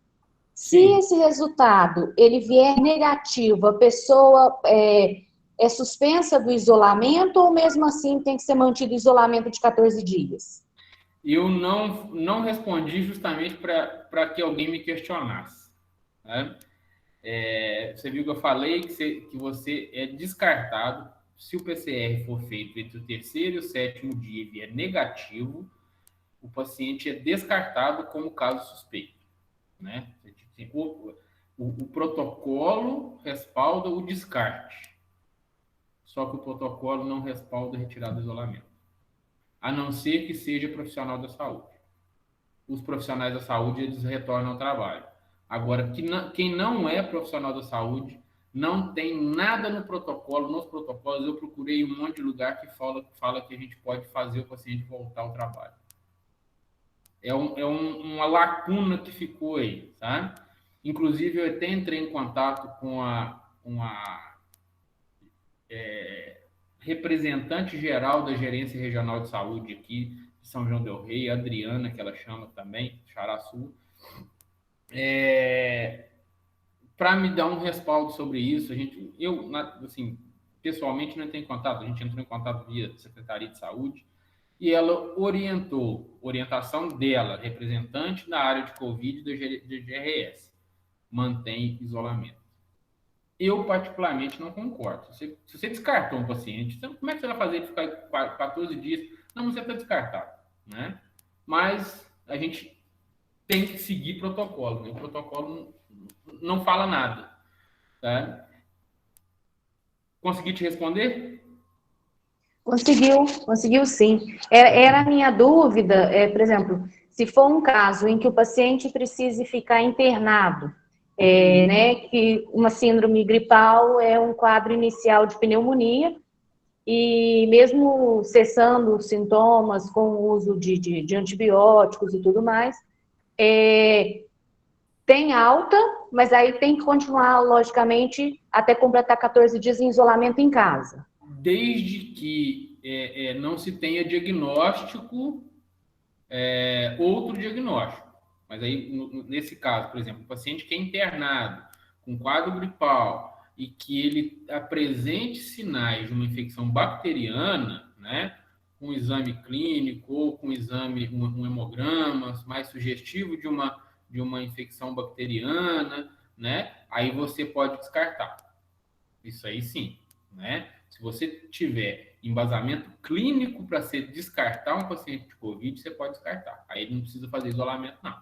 Se esse resultado ele vier negativo, a pessoa é suspensa do isolamento ou mesmo assim tem que ser mantido o isolamento de 14 dias? Eu não respondi justamente para que alguém me questionasse. Né? Você viu que eu falei que você é descartado se o PCR for feito entre o terceiro e o sétimo dia e vier negativo, o paciente é descartado como caso suspeito. Né? O protocolo respalda o descarte, só que o protocolo não respalda a retirada do isolamento, a não ser que seja profissional da saúde. Os profissionais da saúde, eles retornam ao trabalho. Agora, quem não é profissional da saúde, não tem nada no protocolo, nos protocolos, eu procurei um monte de lugar que fala que a gente pode fazer o paciente voltar ao trabalho. Uma lacuna que ficou aí, sabe? Inclusive, eu até entrei em contato com uma representante geral da Gerência Regional de Saúde aqui de São João del Rei, a Adriana, que ela chama também, Xará Sul, para me dar um respaldo sobre isso. Assim, pessoalmente não tenho contato, a gente entrou em contato via Secretaria de Saúde, e ela orientação dela, representante da área de Covid do GRS, mantém isolamento. Eu, particularmente, não concordo. Se você descartou um paciente, como é que você vai fazer ele ficar 14 dias? Não, você está descartado. Né? Mas a gente tem que seguir protocolo. Né? O protocolo não fala nada. Tá? Consegui te responder? Conseguiu sim. Era a minha dúvida, por exemplo, se for um caso em que o paciente precise ficar internado, né, que uma síndrome gripal é um quadro inicial de pneumonia, e mesmo cessando os sintomas com o uso de antibióticos e tudo mais, tem alta, mas aí tem que continuar, logicamente, até completar 14 dias em isolamento em casa. Desde que não se tenha diagnóstico, outro diagnóstico. Mas aí, nesse caso, por exemplo, o paciente que é internado com quadro gripal e que ele apresente sinais de uma infecção bacteriana, né, com exame clínico ou com exame, um hemograma mais sugestivo de uma infecção bacteriana, né, aí você pode descartar. Isso aí sim, né? Se você tiver embasamento clínico para se descartar um paciente de Covid, você pode descartar. Aí ele não precisa fazer isolamento, não.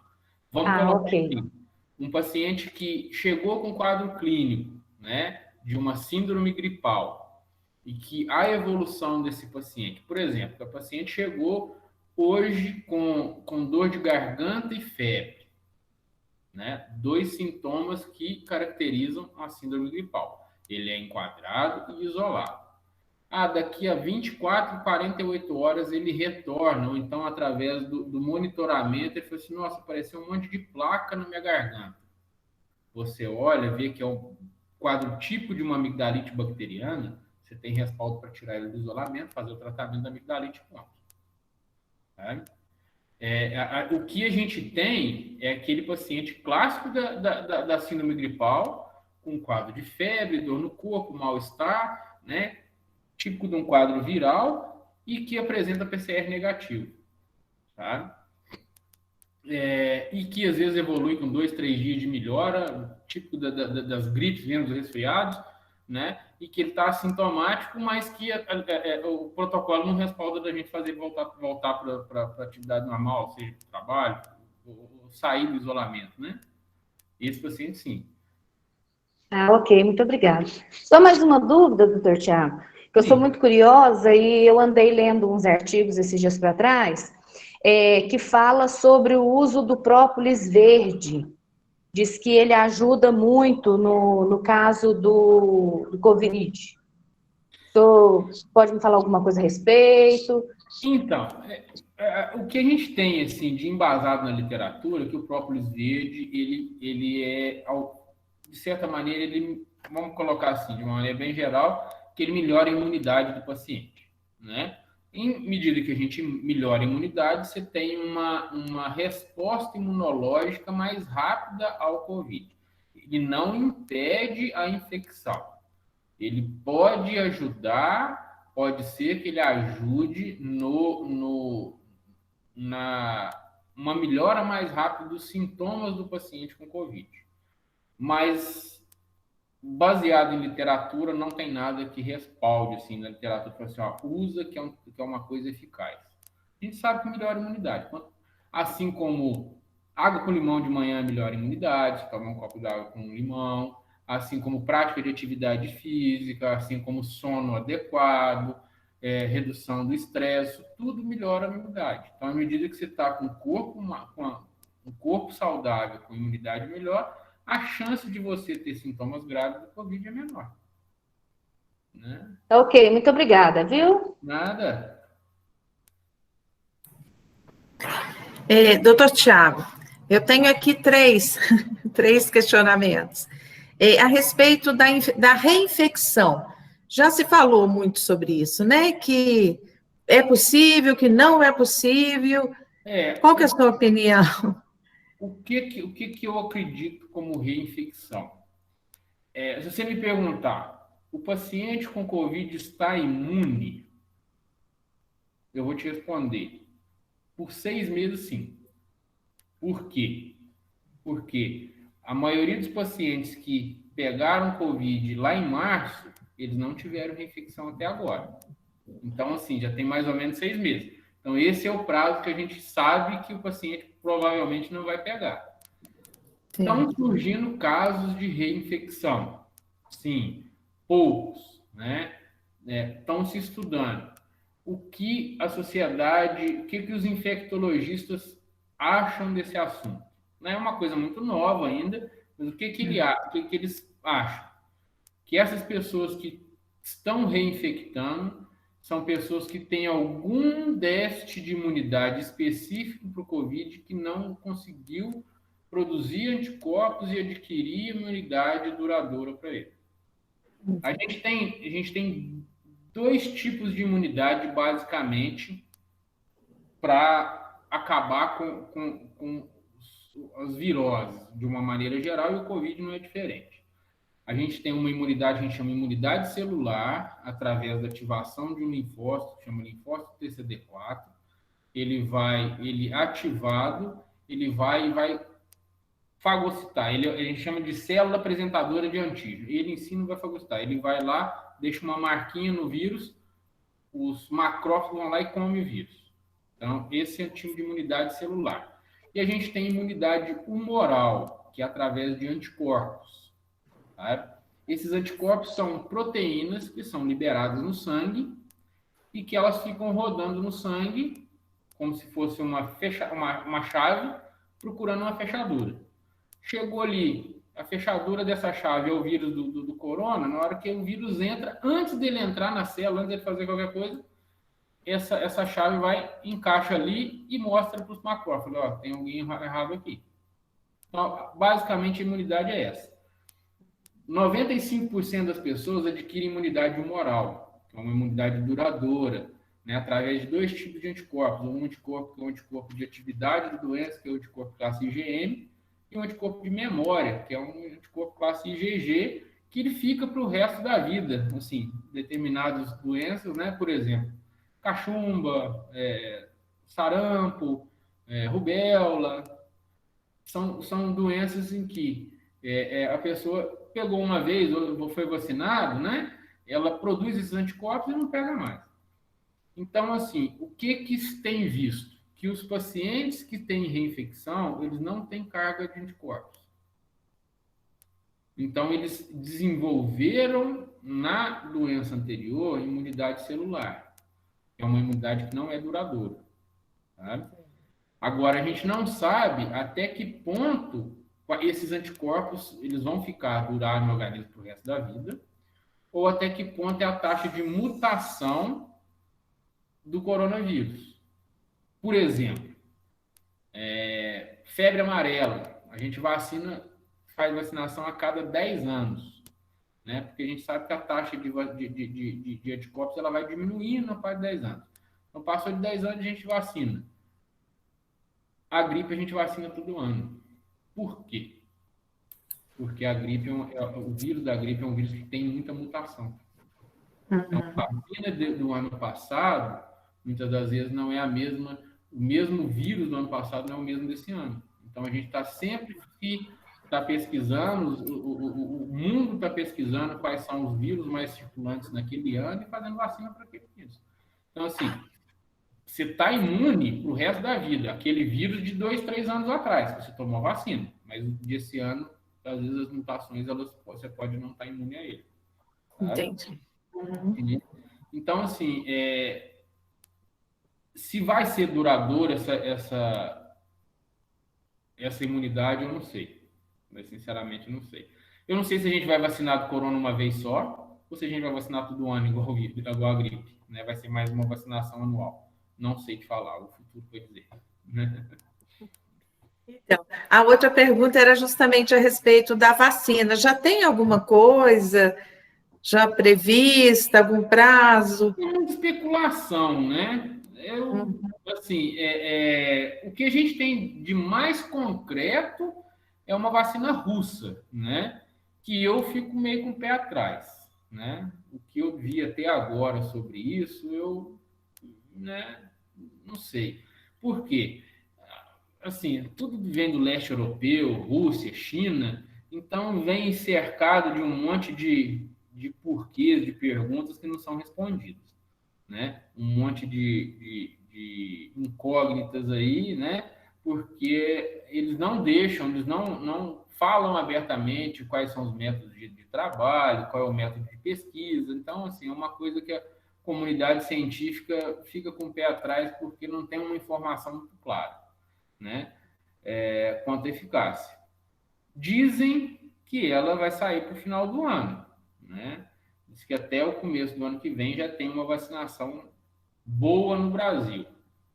Vamos colocar aqui. Um paciente que chegou com quadro clínico, né, de uma síndrome gripal, e que a evolução desse paciente, por exemplo, o paciente chegou hoje com dor de garganta e febre, né? 2 sintomas que caracterizam a síndrome gripal. Ele é enquadrado e isolado. Daqui a 24, 48 horas ele retorna, ou então através do monitoramento, ele fala assim, nossa, apareceu um monte de placa na minha garganta. Você olha, vê que é um quadro tipo de uma amigdalite bacteriana, você tem respaldo para tirar ele do isolamento, fazer o tratamento da amigdalite, pronto. Tá? O que a gente tem é aquele paciente clássico da síndrome gripal, com quadro de febre, dor no corpo, mal-estar, né? Típico de um quadro viral e que apresenta PCR negativo. Tá? E que às vezes evolui com 2, 3 dias de melhora, típico das gripes, mesmo dos resfriados, né? E que ele está assintomático, mas que o protocolo não respalda da gente fazer voltar para a atividade normal, seja para o trabalho, ou sair do isolamento, né? Esse paciente, sim. Ok, muito obrigada. Só mais uma dúvida, doutor Tiago, que eu sou muito curiosa e eu andei lendo uns artigos esses dias para trás, que fala sobre o uso do própolis verde. Diz que ele ajuda muito no caso do Covid. Então, pode me falar alguma coisa a respeito? Então, o que a gente tem assim, de embasado na literatura é que o própolis verde, ele é, de certa maneira, vamos colocar assim, de uma maneira bem geral, que ele melhora a imunidade do paciente, né? Em medida que a gente melhora a imunidade, você tem uma resposta imunológica mais rápida ao Covid. Ele não impede a infecção. Ele pode ajudar, pode ser que ele ajude uma melhora mais rápida dos sintomas do paciente com Covid. Mas, baseado em literatura, não tem nada que respalde, assim, na literatura, assim, ó, usa que é uma coisa eficaz. A gente sabe que melhora a imunidade. Assim como água com limão de manhã melhora a imunidade, tomar um copo d'água com limão, assim como prática de atividade física, assim como sono adequado, redução do estresse, tudo melhora a imunidade. Então, à medida que você está com um corpo saudável, com imunidade melhor, a chance de você ter sintomas graves do Covid é menor. Né? Ok, muito obrigada, viu? Nada. Doutor Tiago, eu tenho aqui três questionamentos. A respeito da reinfecção, já se falou muito sobre isso, né? Que é possível, que não é possível. Qual que é a sua opinião? O que eu acredito como reinfecção? Se você me perguntar, o paciente com Covid está imune? Eu vou te responder. Por 6 meses, sim. Por quê? Porque a maioria dos pacientes que pegaram Covid lá em março, eles não tiveram reinfecção até agora. Então, assim, já tem mais ou menos 6 meses. Então, esse é o prazo que a gente sabe que o paciente provavelmente não vai pegar. Sim. Estão surgindo casos de reinfecção. Sim, poucos, né? Estão se estudando. O que a sociedade, o que os infectologistas acham desse assunto? Não é uma coisa muito nova ainda, mas o que eles acham? Que essas pessoas que estão reinfectando são pessoas que têm algum déficit de imunidade específico para o Covid que não conseguiu produzir anticorpos e adquirir imunidade duradoura para ele. A gente tem 2 tipos de imunidade, basicamente, para acabar com as viroses, de uma maneira geral, e o Covid não é diferente. A gente tem uma imunidade, a gente chama imunidade celular, através da ativação de um linfócito, que chama linfócito TCD4. Ele ativado, ele vai fagocitar. A gente chama de célula apresentadora de antígeno. Ele em si não vai fagocitar. Ele vai lá, deixa uma marquinha no vírus, os macrófagos vão lá e comem o vírus. Então, esse é o tipo de imunidade celular. E a gente tem imunidade humoral, que é através de anticorpos. Tá? Esses anticorpos são proteínas que são liberadas no sangue e que elas ficam rodando no sangue como se fosse uma chave procurando uma fechadura. Chegou ali, a fechadura dessa chave é o vírus do corona. Na hora que o vírus entra, antes dele entrar na célula, antes dele fazer qualquer coisa, essa chave encaixa ali e mostra para os macrófagos, ó, tem alguém errado aqui. Então, basicamente, a imunidade é essa. 95% das pessoas adquirem imunidade humoral, que é uma imunidade duradoura, né, através de 2 tipos de anticorpos. Um anticorpo que é o anticorpo de atividade da doença, que é o anticorpo classe IgM, e um anticorpo de memória, que é um anticorpo classe IgG, que ele fica para o resto da vida. Assim, determinadas doenças, né, por exemplo, cachumba, sarampo, rubéola, são doenças em que a pessoa pegou uma vez ou foi vacinado, né? Ela produz esses anticorpos e não pega mais. Então, assim, o que se tem visto? Que os pacientes que têm reinfecção, eles não têm carga de anticorpos. Então, eles desenvolveram na doença anterior imunidade celular. É uma imunidade que não é duradoura. Tá? Agora, a gente não sabe até que ponto esses anticorpos eles vão durar no organismo para o resto da vida, ou até que ponto é a taxa de mutação do coronavírus. Por exemplo, febre amarela. A gente faz vacinação a cada 10 anos, né? Porque a gente sabe que a taxa de anticorpos ela vai diminuindo a cada 10 anos. Então, passou de 10 anos, a gente vacina. A gripe a gente vacina todo ano. Por quê? Porque a gripe, o vírus da gripe é um vírus que tem muita mutação. Então, a vacina do ano passado, muitas das vezes, não é a mesma, o mesmo vírus do ano passado não é o mesmo desse ano. Então, a gente está sempre pesquisando, o mundo está pesquisando quais são os vírus mais circulantes naquele ano e fazendo vacina para aquele vírus. Então, assim, você está imune para o resto da vida. Aquele vírus de 2, 3 anos atrás, que você tomou a vacina. Mas desse ano, às vezes as mutações, você pode não estar imune a ele. Tá? Entendi. Então, assim, se vai ser duradoura essa imunidade, eu não sei. Mas, sinceramente, eu não sei. Eu não sei se a gente vai vacinar do corona uma vez só, ou se a gente vai vacinar todo ano igual a gripe. Né? Vai ser mais uma vacinação anual. Não sei te falar, o futuro vai dizer. Então, a outra pergunta era justamente a respeito da vacina. Já tem alguma coisa já prevista, algum prazo? É uma especulação, né? Assim, o que a gente tem de mais concreto é uma vacina russa, né? Que eu fico meio com o pé atrás, né? O que eu vi até agora sobre isso, né, não sei. Por quê? Assim, tudo vem do leste europeu, Rússia, China, então vem cercado de um monte de porquês, de perguntas que não são respondidas, né? Um monte de incógnitas aí, né? Porque eles não deixam, eles não falam abertamente quais são os métodos de trabalho, qual é o método de pesquisa. Então, assim, é uma coisa que a comunidade científica fica com o pé atrás porque não tem uma informação muito clara, né? Quanto à eficácia. Dizem que ela vai sair para o final do ano, né? Diz que até o começo do ano que vem já tem uma vacinação boa no Brasil,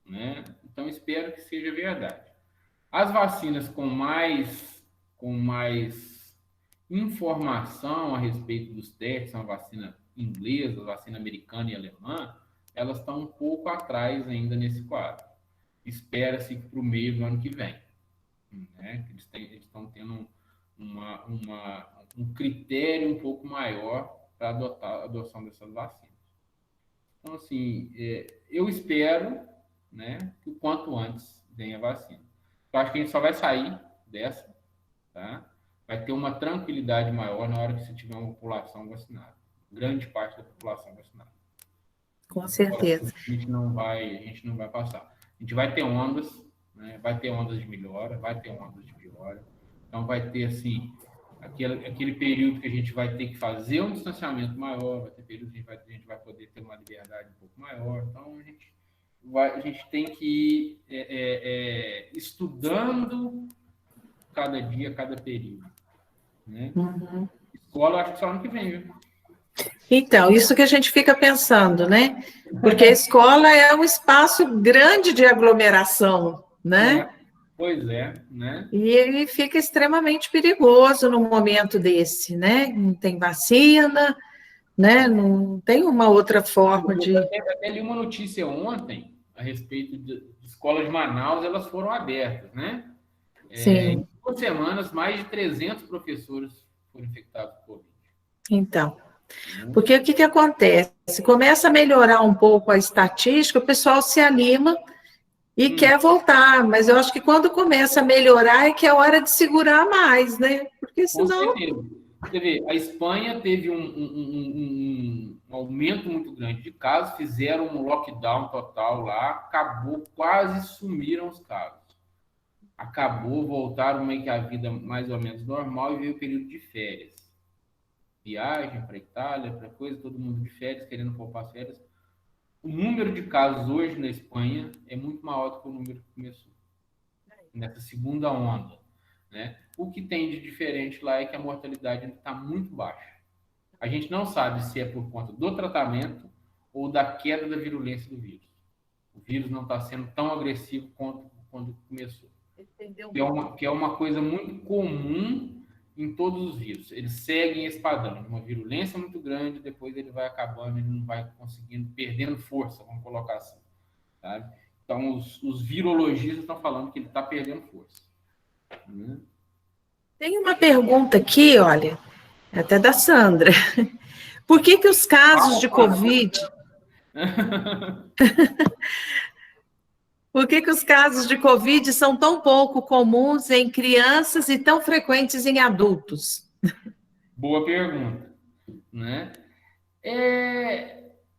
né? Então, espero que seja verdade. As vacinas com mais informação a respeito dos testes, a vacina inglesa, a vacina americana e alemã, elas estão um pouco atrás ainda nesse quadro. Espera-se para o meio do ano que vem, né? Eles estão tendo um critério um pouco maior para a adoção dessas vacinas. Então, assim, eu espero, né, que o quanto antes venha a vacina. Eu acho que a gente só vai sair dessa, tá? Vai ter uma tranquilidade maior na hora que você tiver uma população vacinada. Grande parte da população vacinada. Com certeza. A gente não vai passar. A gente vai ter ondas, né? Vai ter ondas de melhora, vai ter ondas de piora. Então, vai ter, assim, aquele período que a gente vai ter que fazer um distanciamento maior, vai ter período que a gente vai poder ter uma liberdade um pouco maior. Então, a gente tem que ir estudando cada dia, cada período. Né? Escola, acho que só ano que vem, viu? Então, isso que a gente fica pensando, né? Porque a escola é um espaço grande de aglomeração, né? Pois é, né? E ele fica extremamente perigoso num momento desse, né? Não tem vacina, né? Não tem uma outra forma de... Eu até li uma notícia ontem a respeito de escolas de Manaus, elas foram abertas, né? Sim. Em 2 semanas, mais de 300 professores foram infectados por Covid. Então, porque o que acontece? Começa a melhorar um pouco a estatística, o pessoal se anima e quer voltar, mas eu acho que quando começa a melhorar é que é hora de segurar mais, né? Porque senão... Com certeza. Você vê, a Espanha teve um aumento muito grande de casos, fizeram um lockdown total lá, acabou, quase sumiram os casos. Acabou, voltaram meio que a vida mais ou menos normal e veio o período de férias. Viagem para a Itália, para coisa, todo mundo de férias, querendo poupar as férias. O número de casos hoje na Espanha é muito maior do que o número que começou, nessa segunda onda, né? O que tem de diferente lá é que a mortalidade está muito baixa. A gente não sabe se é por conta do tratamento ou da queda da virulência do vírus. O vírus não está sendo tão agressivo quanto quando começou. Que é uma coisa muito comum em todos os vírus. Eles seguem esse padrão, uma virulência muito grande, depois ele vai acabando, ele não vai conseguindo, perdendo força, vamos colocar assim. sabe? Então, os virologistas estão falando que ele está perdendo força. Né? Tem uma pergunta aqui, olha, até da Sandra. Por que que os casos de Covid... Por que que os casos de Covid são tão pouco comuns em crianças e tão frequentes em adultos? Boa pergunta, né?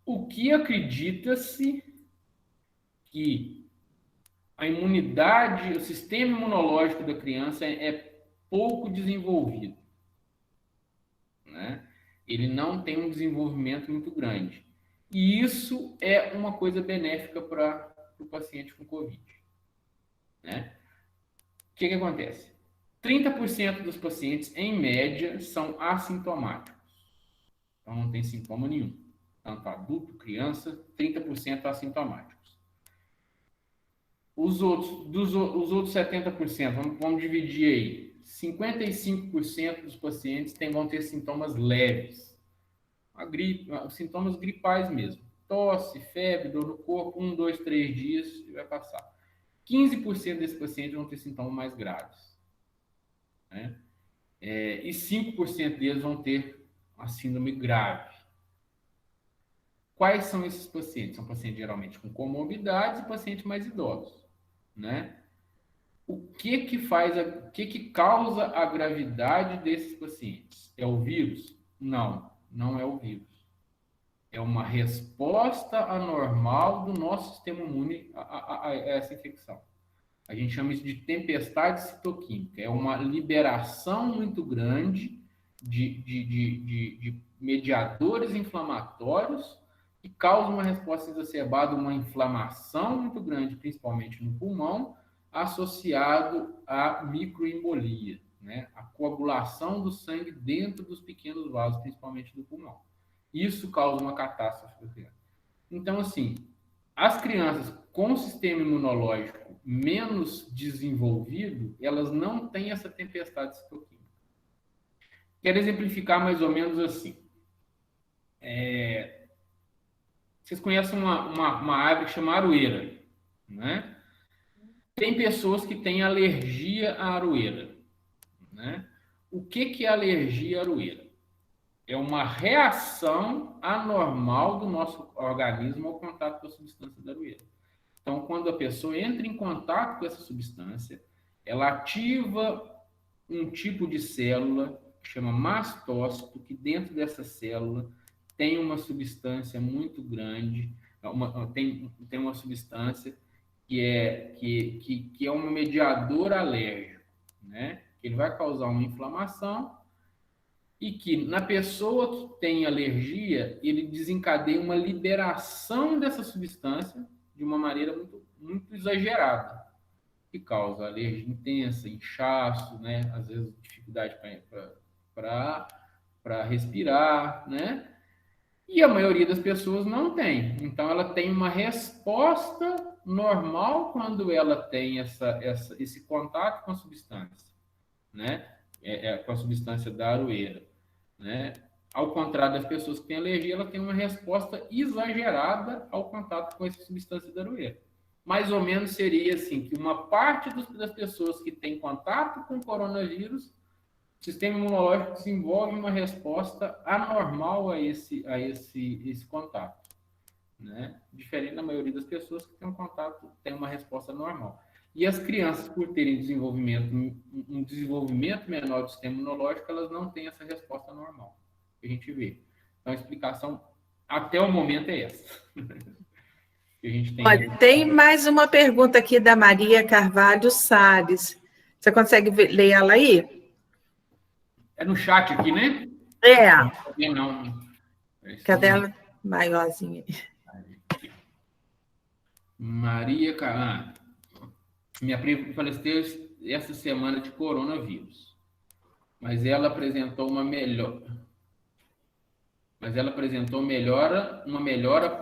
O que acredita-se que a imunidade, o sistema imunológico da criança é pouco desenvolvido, né? Ele não tem um desenvolvimento muito grande. E isso é uma coisa benéfica para o paciente com Covid, né? O que acontece? 30% dos pacientes, em média, são assintomáticos. Então, não tem sintoma nenhum. Tanto adulto, criança, 30% assintomáticos. Os outros 70%, vamos dividir aí. 55% dos pacientes vão ter sintomas leves. A gripe, sintomas gripais mesmo. Tosse, febre, dor no corpo, 1, 2, 3 dias e vai passar. 15% desses pacientes vão ter sintomas mais graves. Né? E 5% deles vão ter uma síndrome grave. Quais são esses pacientes? São pacientes geralmente com comorbidades e pacientes mais idosos, né? O que causa a gravidade desses pacientes? É o vírus? Não, não é o vírus. É uma resposta anormal do nosso sistema imune a essa infecção. A gente chama isso de tempestade citoquímica. É uma liberação muito grande de mediadores inflamatórios que causam uma resposta exacerbada, uma inflamação muito grande, principalmente no pulmão, associado à microembolia, né? A coagulação do sangue dentro dos pequenos vasos, principalmente do pulmão. Isso causa uma catástrofe. Então, assim, as crianças com sistema imunológico menos desenvolvido, elas não têm essa tempestade citoquímica. Quero exemplificar mais ou menos assim. Vocês conhecem uma árvore que chama aroeira, né? Tem pessoas que têm alergia à aroeira, né? O que é alergia à aroeira? É uma reação anormal do nosso organismo ao contato com a substância da aroeira. Então, quando a pessoa entra em contato com essa substância, ela ativa um tipo de célula que chama mastócito, que dentro dessa célula tem uma substância muito grande, tem uma substância que é um mediador alérgico, né? Ele vai causar uma inflamação e que, na pessoa que tem alergia, ele desencadeia uma liberação dessa substância de uma maneira muito, muito exagerada, que causa alergia intensa, inchaço, né? Às vezes dificuldade para respirar, né? E a maioria das pessoas não tem. Então, ela tem uma resposta normal quando ela tem esse contato com a substância, né? Com a substância da aroeira, né? Ao contrário das pessoas que têm alergia, ela tem uma resposta exagerada ao contato com essa substância da aroeira. Mais ou menos seria assim, que uma parte das pessoas que têm contato com o coronavírus, o sistema imunológico desenvolve uma resposta anormal a esse contato, né? Diferente da maioria das pessoas que têm um contato, tem uma resposta normal. E as crianças, por terem um desenvolvimento menor do sistema imunológico, elas não têm essa resposta normal, que a gente vê. Então, a explicação, até o momento, é essa. Que a gente tem. Olha, tem mais uma pergunta aqui da Maria Carvalho Salles. Você consegue ler ela aí? É no chat aqui, né? Não. Cadê ela? Maiorzinha. Maria Carvalho. Minha prima faleceu essa semana de coronavírus. Mas ela apresentou uma melhora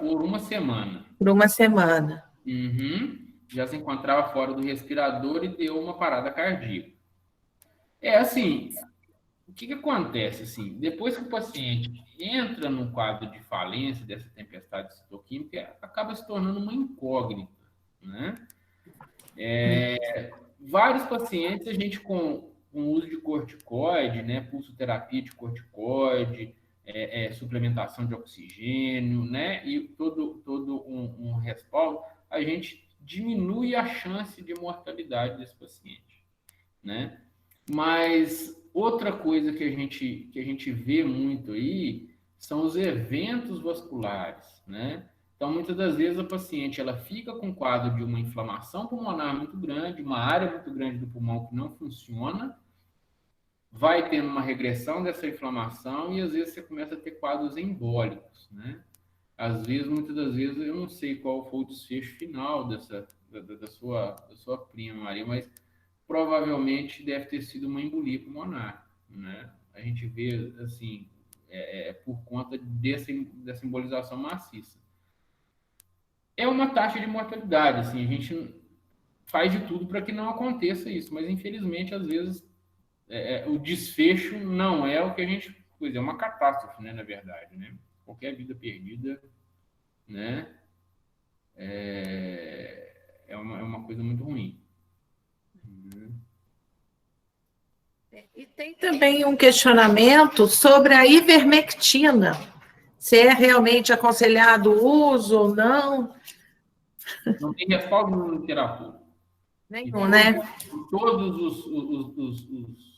por uma semana. Por uma semana. Uhum. Já se encontrava fora do respirador e deu uma parada cardíaca. Assim, O que acontece, assim, depois que o paciente entra num quadro de falência dessa tempestade citoquímica, acaba se tornando uma incógnita, né? Vários pacientes, a gente com uso de corticoide, né, pulsoterapia de corticoide, suplementação de oxigênio, né, e todo um respaldo, a gente diminui a chance de mortalidade desse paciente, né? Mas outra coisa que a gente vê muito aí são os eventos vasculares, né? Então, muitas das vezes a paciente ela fica com quadro de uma inflamação pulmonar muito grande, uma área muito grande do pulmão que não funciona, vai tendo uma regressão dessa inflamação e às vezes você começa a ter quadros embólicos, né? Às vezes, muitas das vezes, eu não sei qual foi o desfecho final da sua prima, Maria, mas provavelmente deve ter sido uma embolia pulmonar, né? A gente vê, assim, por conta dessa embolização maciça. É uma taxa de mortalidade, assim, a gente faz de tudo para que não aconteça isso, mas infelizmente, às vezes, o desfecho não é o que a gente... Pois é uma catástrofe, né, na verdade, né? Qualquer vida perdida, né, é uma coisa muito ruim. E tem também um questionamento sobre a ivermectina, se é realmente aconselhado o uso ou não. Não tem respaldo na literatura. Nenhum, né? Todos os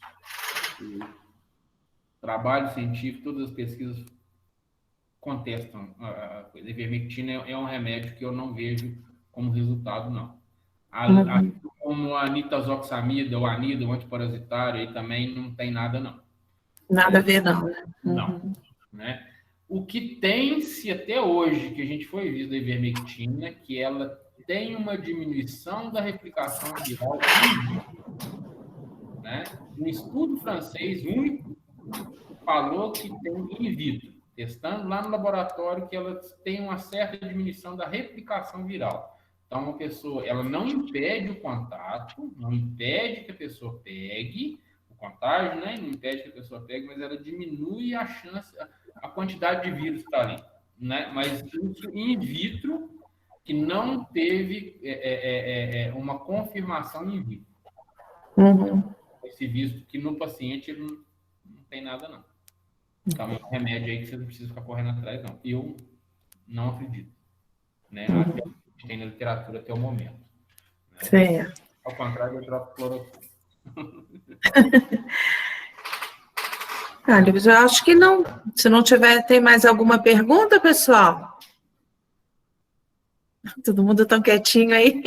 trabalhos científicos, todas as pesquisas contestam a coisa. A ivermectina é um remédio que eu não vejo como resultado, não. Como a nitazoxamida, o anida, o antiparasitário, aí também não tem nada, não. Nada a ver, não. Né? Não. Né? O que tem-se até hoje, que a gente foi visto da ivermectina, que ela tem uma diminuição da replicação viral, né? Um estudo francês único falou que tem in vitro, testando lá no laboratório, que ela tem uma certa diminuição da replicação viral. Então, uma pessoa, ela não impede o contato, não impede que a pessoa pegue o contágio, né? Não impede que a pessoa pegue, mas ela diminui a chance, a quantidade de vírus que está ali, né? Mas isso in vitro, que não teve uma confirmação in vitro. Esse visto que no paciente ele não tem nada, não. Então, é um remédio aí que você não precisa ficar correndo atrás, não. Eu não acredito. Né? Até que tem na literatura até o momento. Né? Certo. Ao contrário, eu troco cloroquina. Eu acho que não. Se não tiver, tem mais alguma pergunta, pessoal? Todo mundo tão quietinho aí.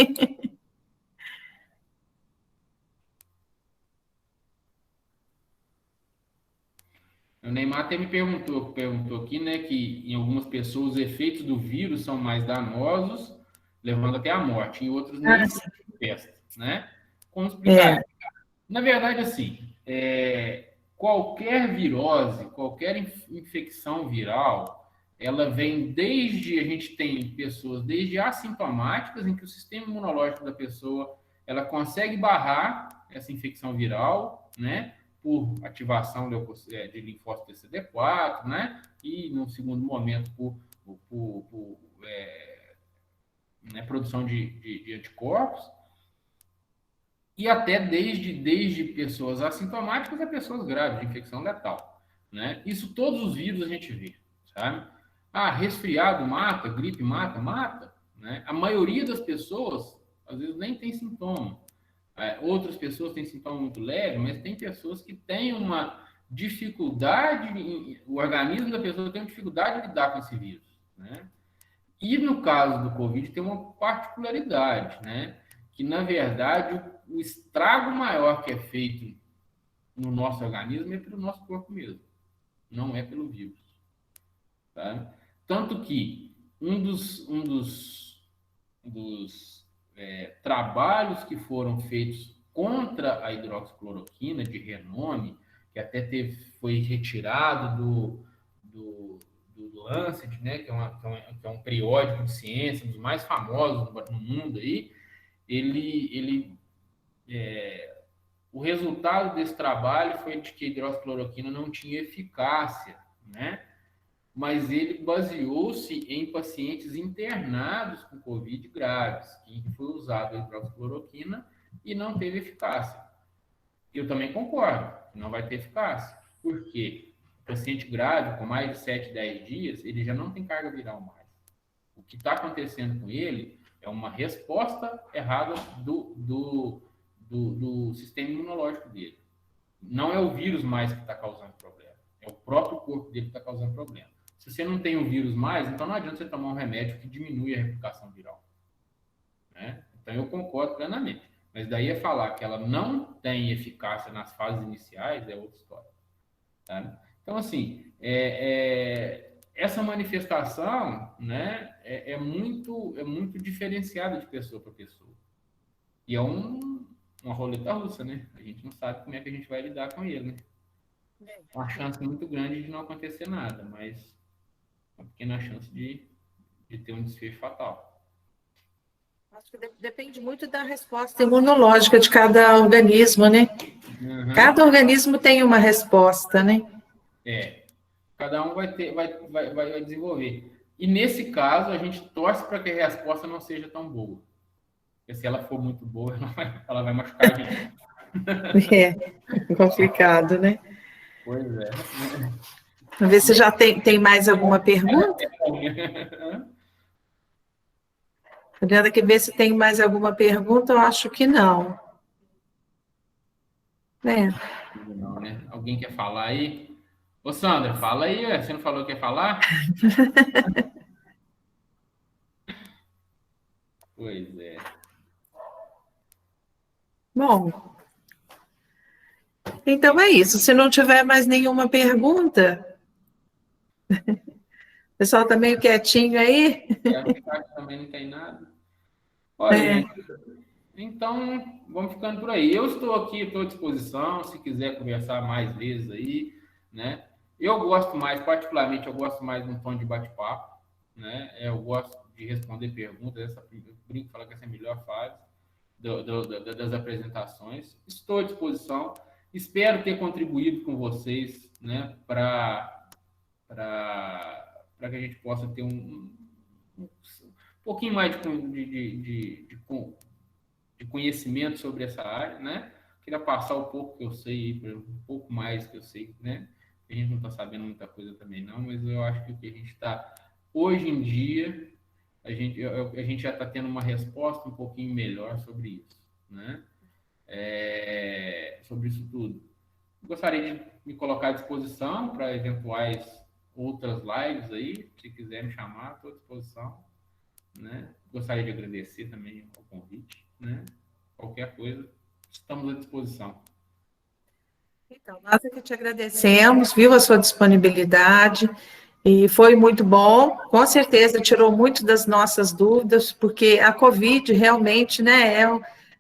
O Neymar até me perguntou aqui, né, que em algumas pessoas os efeitos do vírus são mais danosos, levando até a morte, em outros nem se manifesta, né? Como explicar isso? Na verdade, assim, qualquer virose, qualquer infecção viral, ela vem desde, a gente tem pessoas desde assintomáticas, em que o sistema imunológico da pessoa, ela consegue barrar essa infecção viral, né? Por ativação de linfócito TCD4, né? E, num segundo momento, por produção de anticorpos. E até desde pessoas assintomáticas a pessoas graves, de infecção letal, né? Isso todos os vírus a gente vê, sabe? Resfriado mata, gripe mata, né? A maioria das pessoas, às vezes, nem tem sintoma. Outras pessoas têm sintoma muito leve, mas tem pessoas que têm uma dificuldade, o organismo da pessoa tem uma dificuldade de lidar com esse vírus, né? E no caso do Covid tem uma particularidade, né? Que, na verdade, o estrago maior que é feito no nosso organismo é pelo nosso corpo mesmo, não é pelo vírus. Tá? Tanto que um dos trabalhos que foram feitos contra a hidroxicloroquina, de renome, que até foi retirado do Lancet, né, que é um periódico de ciência, um dos mais famosos no mundo aí, ele o resultado desse trabalho foi de que a hidroxicloroquina não tinha eficácia, né? Mas ele baseou-se em pacientes internados com Covid graves, que foi usado a hidroxicloroquina e não teve eficácia. Eu também concordo, não vai ter eficácia. Por quê? O paciente grave, com mais de 7, 10 dias, ele já não tem carga viral mais. O que está acontecendo com ele é uma resposta errada do sistema imunológico dele. Não é o vírus mais que está causando problema, é o próprio corpo dele que está causando problema. Se você não tem o vírus mais, então não adianta você tomar um remédio que diminui a replicação viral. Né? Então eu concordo plenamente. Mas daí falar que ela não tem eficácia nas fases iniciais é outra história. Tá? Então, assim, essa manifestação, né, é muito diferenciada de pessoa para pessoa. E é uma roleta russa, né? A gente não sabe como é que a gente vai lidar com ele, né? Uma chance muito grande de não acontecer nada, mas uma pequena chance de ter um desfecho fatal. Acho que depende muito da resposta imunológica de cada organismo, né? Uhum. Cada organismo tem uma resposta, né? Cada um vai desenvolver. E nesse caso, a gente torce para que a resposta não seja tão boa. Porque se ela for muito boa, ela vai machucar a gente. É complicado, né? Pois é. Vamos ver se já tem mais alguma pergunta. Olhando aqui, ver se tem mais alguma pergunta, eu acho que não. Não, né? Alguém quer falar aí? Ô, Sandra, fala aí, você não falou que ia falar? Pois é. Bom, então é isso. Se não tiver mais nenhuma pergunta, o pessoal está meio quietinho aí. Também não tem nada. Olha, gente, então vamos ficando por aí. Eu estou aqui, estou à disposição, se quiser conversar mais vezes aí, né? Particularmente, eu gosto mais de um tom de bate-papo, né? Eu gosto de responder perguntas, brinco falar que essa é a melhor fase das apresentações. Estou à disposição, espero ter contribuído com vocês, né? Para que a gente possa ter um pouquinho mais de conhecimento sobre essa área, né? Queria passar um pouco que eu sei, um pouco mais que eu sei, né? A gente não está sabendo muita coisa também não, mas eu acho que o que a gente está, hoje em dia, a gente já está tendo uma resposta um pouquinho melhor sobre isso, né? Sobre isso tudo. Gostaria de me colocar à disposição para eventuais outras lives aí, se quiser me chamar, estou à disposição, né? Gostaria de agradecer também o convite, né? Qualquer coisa, estamos à disposição. Então, nós é que te agradecemos, viu, a sua disponibilidade, e foi muito bom, com certeza tirou muito das nossas dúvidas, porque a Covid realmente, né,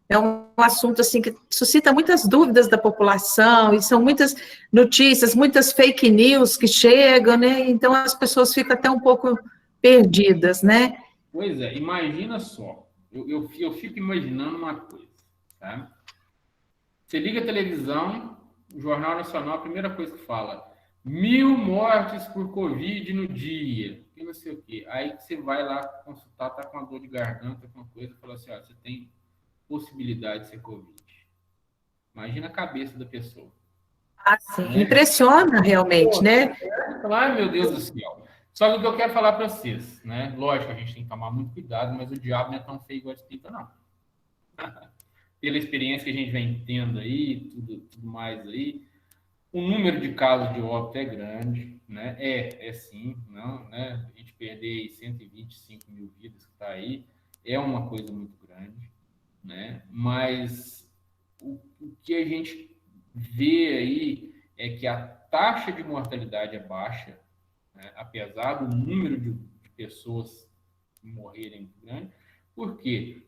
é um assunto assim que suscita muitas dúvidas da população, e são muitas notícias, muitas fake news que chegam, né, então as pessoas ficam até um pouco perdidas, né? Pois é, imagina só, eu fico imaginando uma coisa, tá? Você liga a televisão, o Jornal Nacional, a primeira coisa que fala, 1.000 mortes por Covid no dia, e não sei o quê. Aí você vai lá consultar, tá com uma dor de garganta, com uma coisa, e fala assim, ó, você tem possibilidade de ser Covid. Imagina a cabeça da pessoa. Assim, né? Impressiona realmente, né? Ai, meu Deus do céu. Só que o que eu quero falar para vocês, né? Lógico, a gente tem que tomar muito cuidado, mas o diabo não é tão feio igual explica, não. Pela experiência que a gente vem tendo aí, tudo mais aí, o número de casos de óbito é grande, né? Sim, não, né? A gente perder 125 mil vidas que está aí é uma coisa muito grande, né? Mas o que a gente vê aí é que a taxa de mortalidade é baixa, né? Apesar do número de pessoas morrerem grande. Por quê?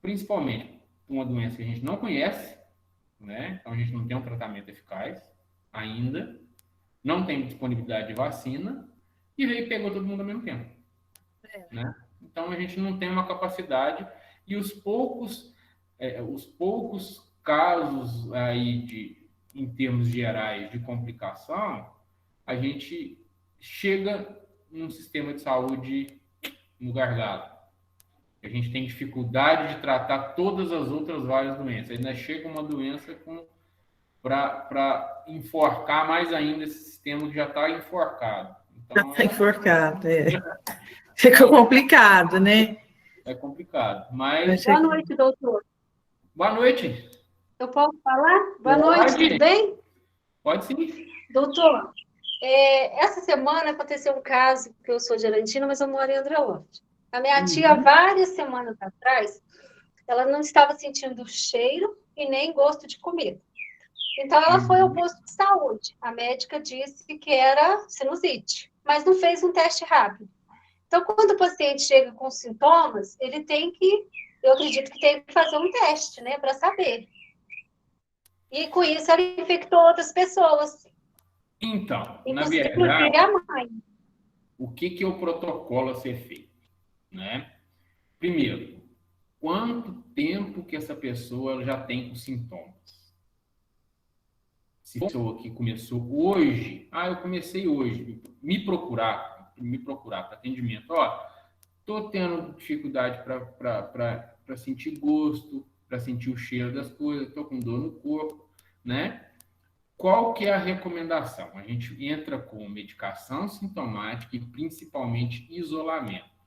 Principalmente uma doença que a gente não conhece, né? Então a gente não tem um tratamento eficaz ainda, não tem disponibilidade de vacina e veio e pegou todo mundo ao mesmo tempo, né? Então a gente não tem uma capacidade e os poucos casos aí em termos gerais de complicação, a gente chega num sistema de saúde no gargalo. A gente tem dificuldade de tratar todas as outras várias doenças. Ainda chega uma doença para enforcar mais ainda esse sistema que já está enforcado. Então, já está enforcado, Fica complicado, né? É complicado, mas... Boa noite, doutor. Boa noite. Eu posso falar? Boa noite, tudo bem? Pode sim. Doutor, essa semana aconteceu um caso, que eu sou de Arantina, mas eu moro em Andrelândia. A minha tia, várias semanas atrás, ela não estava sentindo cheiro e nem gosto de comida. Então, ela foi ao posto de saúde. A médica disse que era sinusite, mas não fez um teste rápido. Então, quando o paciente chega com sintomas, ele tem que, eu acredito que tem que fazer um teste, né, para saber. E com isso, ela infectou outras pessoas. Então, inclusive, na verdade, a mãe. O que é o protocolo a ser feito? Né? Primeiro, quanto tempo que essa pessoa já tem com sintomas? Se a pessoa que começou hoje, eu comecei hoje, me procurar para atendimento, estou tendo dificuldade para sentir gosto, para sentir o cheiro das coisas, estou com dor no corpo, né? Qual que é a recomendação? A gente entra com medicação sintomática e principalmente isolamento.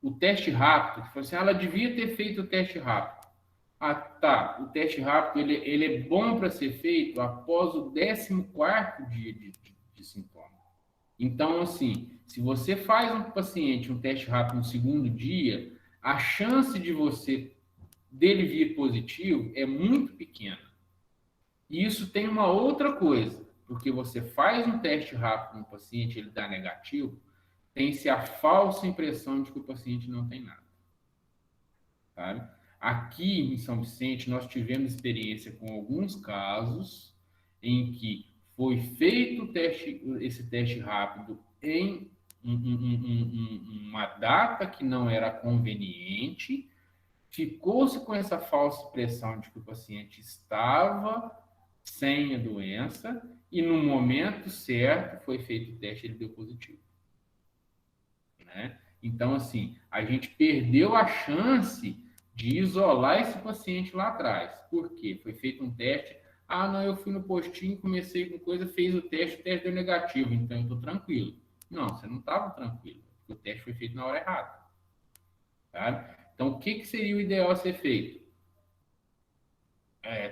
O teste rápido, ela devia ter feito o teste rápido. Tá, o teste rápido ele é bom para ser feito após o 14º dia de sintoma. Então, assim, se você faz um paciente um teste rápido no segundo dia, a chance dele vir positivo é muito pequena. E isso tem uma outra coisa, porque você faz um teste rápido no paciente, ele dá negativo, tem-se a falsa impressão de que o paciente não tem nada. Sabe? Aqui em São Vicente, nós tivemos experiência com alguns casos em que foi feito esse teste rápido em uma data que não era conveniente, ficou-se com essa falsa impressão de que o paciente estava sem a doença e no momento certo foi feito o teste e ele deu positivo. Né? Então, assim, a gente perdeu a chance de isolar esse paciente lá atrás. Por quê? Foi feito um teste. Não, eu fui no postinho, comecei com coisa, fez o teste deu negativo, então eu estou tranquilo. Não, você não estava tranquilo, porque o teste foi feito na hora errada. Tá? Então, o que seria o ideal a ser feito?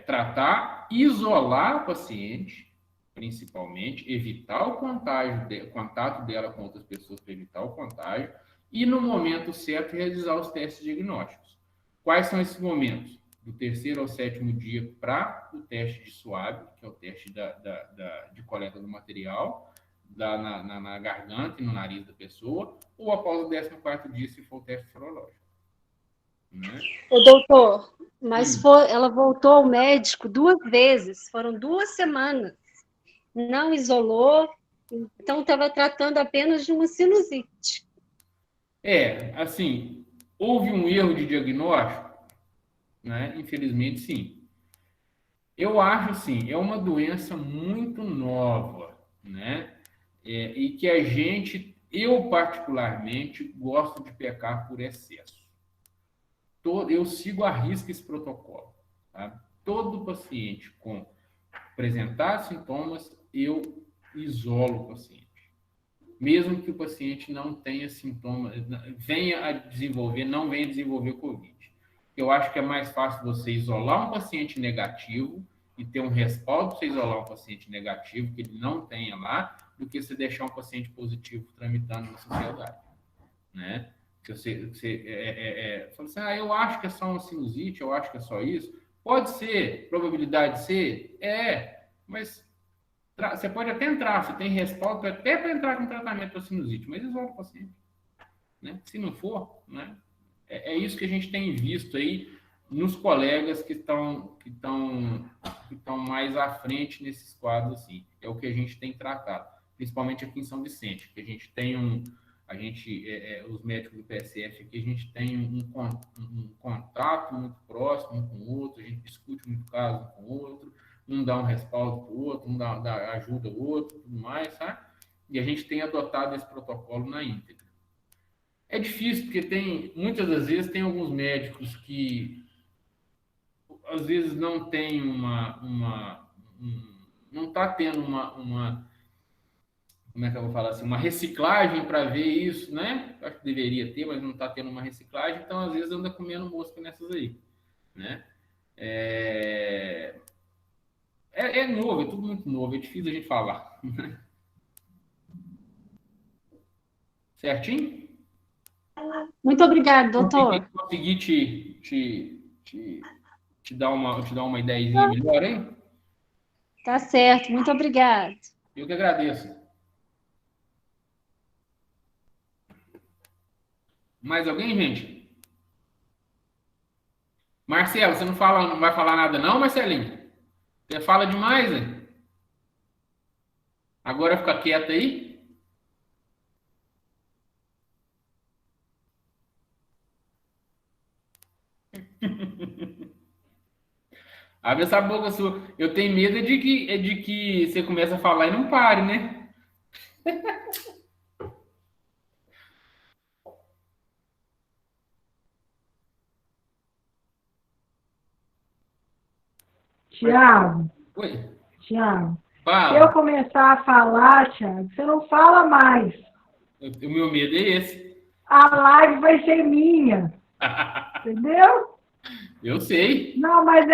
Tratar, isolar o paciente, principalmente, evitar o contato dela com outras pessoas para evitar o contágio, e no momento certo realizar os testes diagnósticos. Quais são esses momentos? Do 3º ao 7º dia para o teste de SWAB, que é o teste de coleta do material, na garganta e no nariz da pessoa, ou após o 14º dia, se for o teste serológico. Né? Ô, doutor, mas ela voltou ao médico 2 vezes, foram 2 semanas. Não isolou, então estava tratando apenas de uma sinusite. Assim, houve um erro de diagnóstico, né? Infelizmente, sim. Eu acho, assim, é uma doença muito nova, né? E que eu particularmente, gosto de pecar por excesso. Eu sigo à risca esse protocolo. Tá? Todo paciente com apresentar sintomas, eu isolo o paciente. Mesmo que o paciente não tenha sintomas, não venha a desenvolver Covid. Eu acho que é mais fácil você isolar um paciente negativo e ter um respaldo para você isolar um paciente negativo que ele não tenha lá, do que você deixar um paciente positivo tramitando na sociedade. Né? Que você fala assim, eu acho que é só uma sinusite, eu acho que é só isso. Pode ser, probabilidade de ser? Mas você pode até entrar, você tem respaldo até para entrar com tratamento para sinusite, mas isola o paciente. Né? Se não for, né? É isso que a gente tem visto aí nos colegas que estão mais à frente nesses quadros, assim. É o que a gente tem tratado, principalmente aqui em São Vicente, que a gente tem A gente, os médicos do PSF aqui, a gente tem um contato muito próximo um com o outro, a gente discute muito caso com o outro, um dá um respaldo para o outro, um dá ajuda ao outro, tudo mais, sabe? E a gente tem adotado esse protocolo na íntegra. É difícil, porque muitas das vezes, tem alguns médicos que, às vezes, não tem não está tendo como é que eu vou falar assim, uma reciclagem para ver isso, né? Acho que deveria ter, mas não está tendo uma reciclagem, então, às vezes, anda comendo mosca nessas aí, né? É novo, é tudo muito novo, é difícil a gente falar. Certinho? Muito obrigada, doutor. Consegui te dar uma ideiazinha melhor, hein? Tá certo, muito obrigada. Eu que agradeço. Mais alguém, gente? Marcelo, você não vai falar nada não, Marcelinho? Você fala demais, hein? Agora fica quieto aí. Abre essa boca sua. Eu tenho medo de que você comece a falar e não pare, né? Tiago, Oi, Tiago, se fala. eu começar a falar, Tiago, você não fala mais. O meu medo é esse. A live vai ser minha, entendeu? Eu sei. Não, mas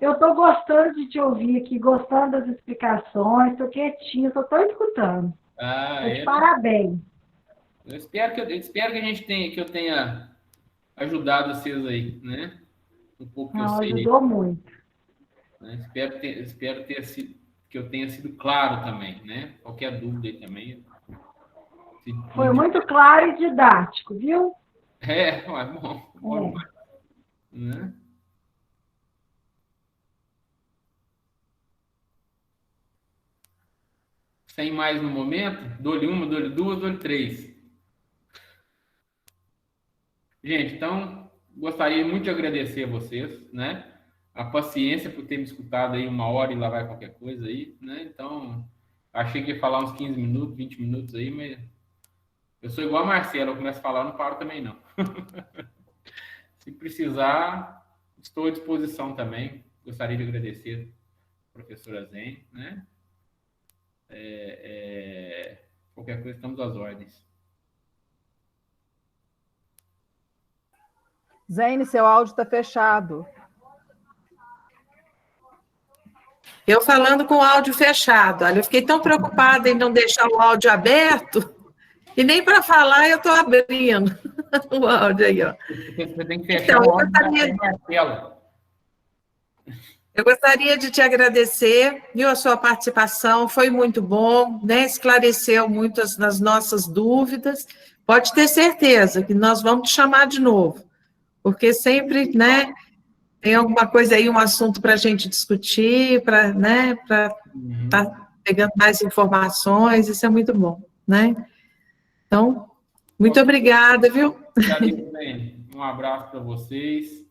eu tô gostando de te ouvir aqui, gostando das explicações, tô quietinha, só tô escutando. Tô de parabéns. Eu espero que a gente que eu tenha ajudado vocês aí, né? Um pouco que eu sei. Ajudou muito. Né? Espero que eu tenha sido claro também, né? Qualquer dúvida aí também. Foi muito claro e didático, viu? Bom. Né? Sem mais no momento, dou-lhe uma, dou-lhe duas, dou-lhe três. Gente, então, gostaria muito de agradecer a vocês, né? A paciência por ter me escutado aí 1 hora e lá vai qualquer coisa aí, né? Então, achei que ia falar uns 15 minutos, 20 minutos aí, mas eu sou igual a Marcela, eu começo a falar, não paro também não. Se precisar, estou à disposição também. Gostaria de agradecer a professora Zen, né? Qualquer coisa, estamos às ordens. Zene, seu áudio está fechado. Eu falando com o áudio fechado. Olha, eu fiquei tão preocupada em não deixar o áudio aberto, e nem para falar eu estou abrindo o áudio aí, ó. Você tem que fechar o áudio na tela. Eu gostaria de te agradecer, viu, a sua participação, foi muito bom, né? Esclareceu muitas das nossas dúvidas. Pode ter certeza que nós vamos te chamar de novo, porque sempre, né, tem alguma coisa aí, um assunto para a gente discutir, para, né, tá pegando mais informações, isso é muito bom, né? Então, muito obrigada, viu? Obrigado, bem. Um abraço para vocês.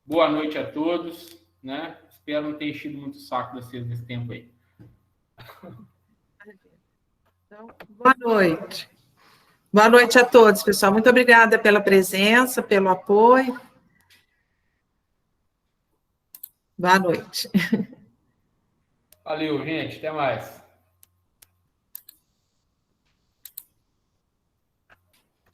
Boa noite a todos. Né? Espero não ter enchido muito o saco de vocês nesse tempo aí. Então, boa noite. Boa noite a todos, pessoal. Muito obrigada pela presença, pelo apoio. Boa noite. Valeu, gente. Até mais.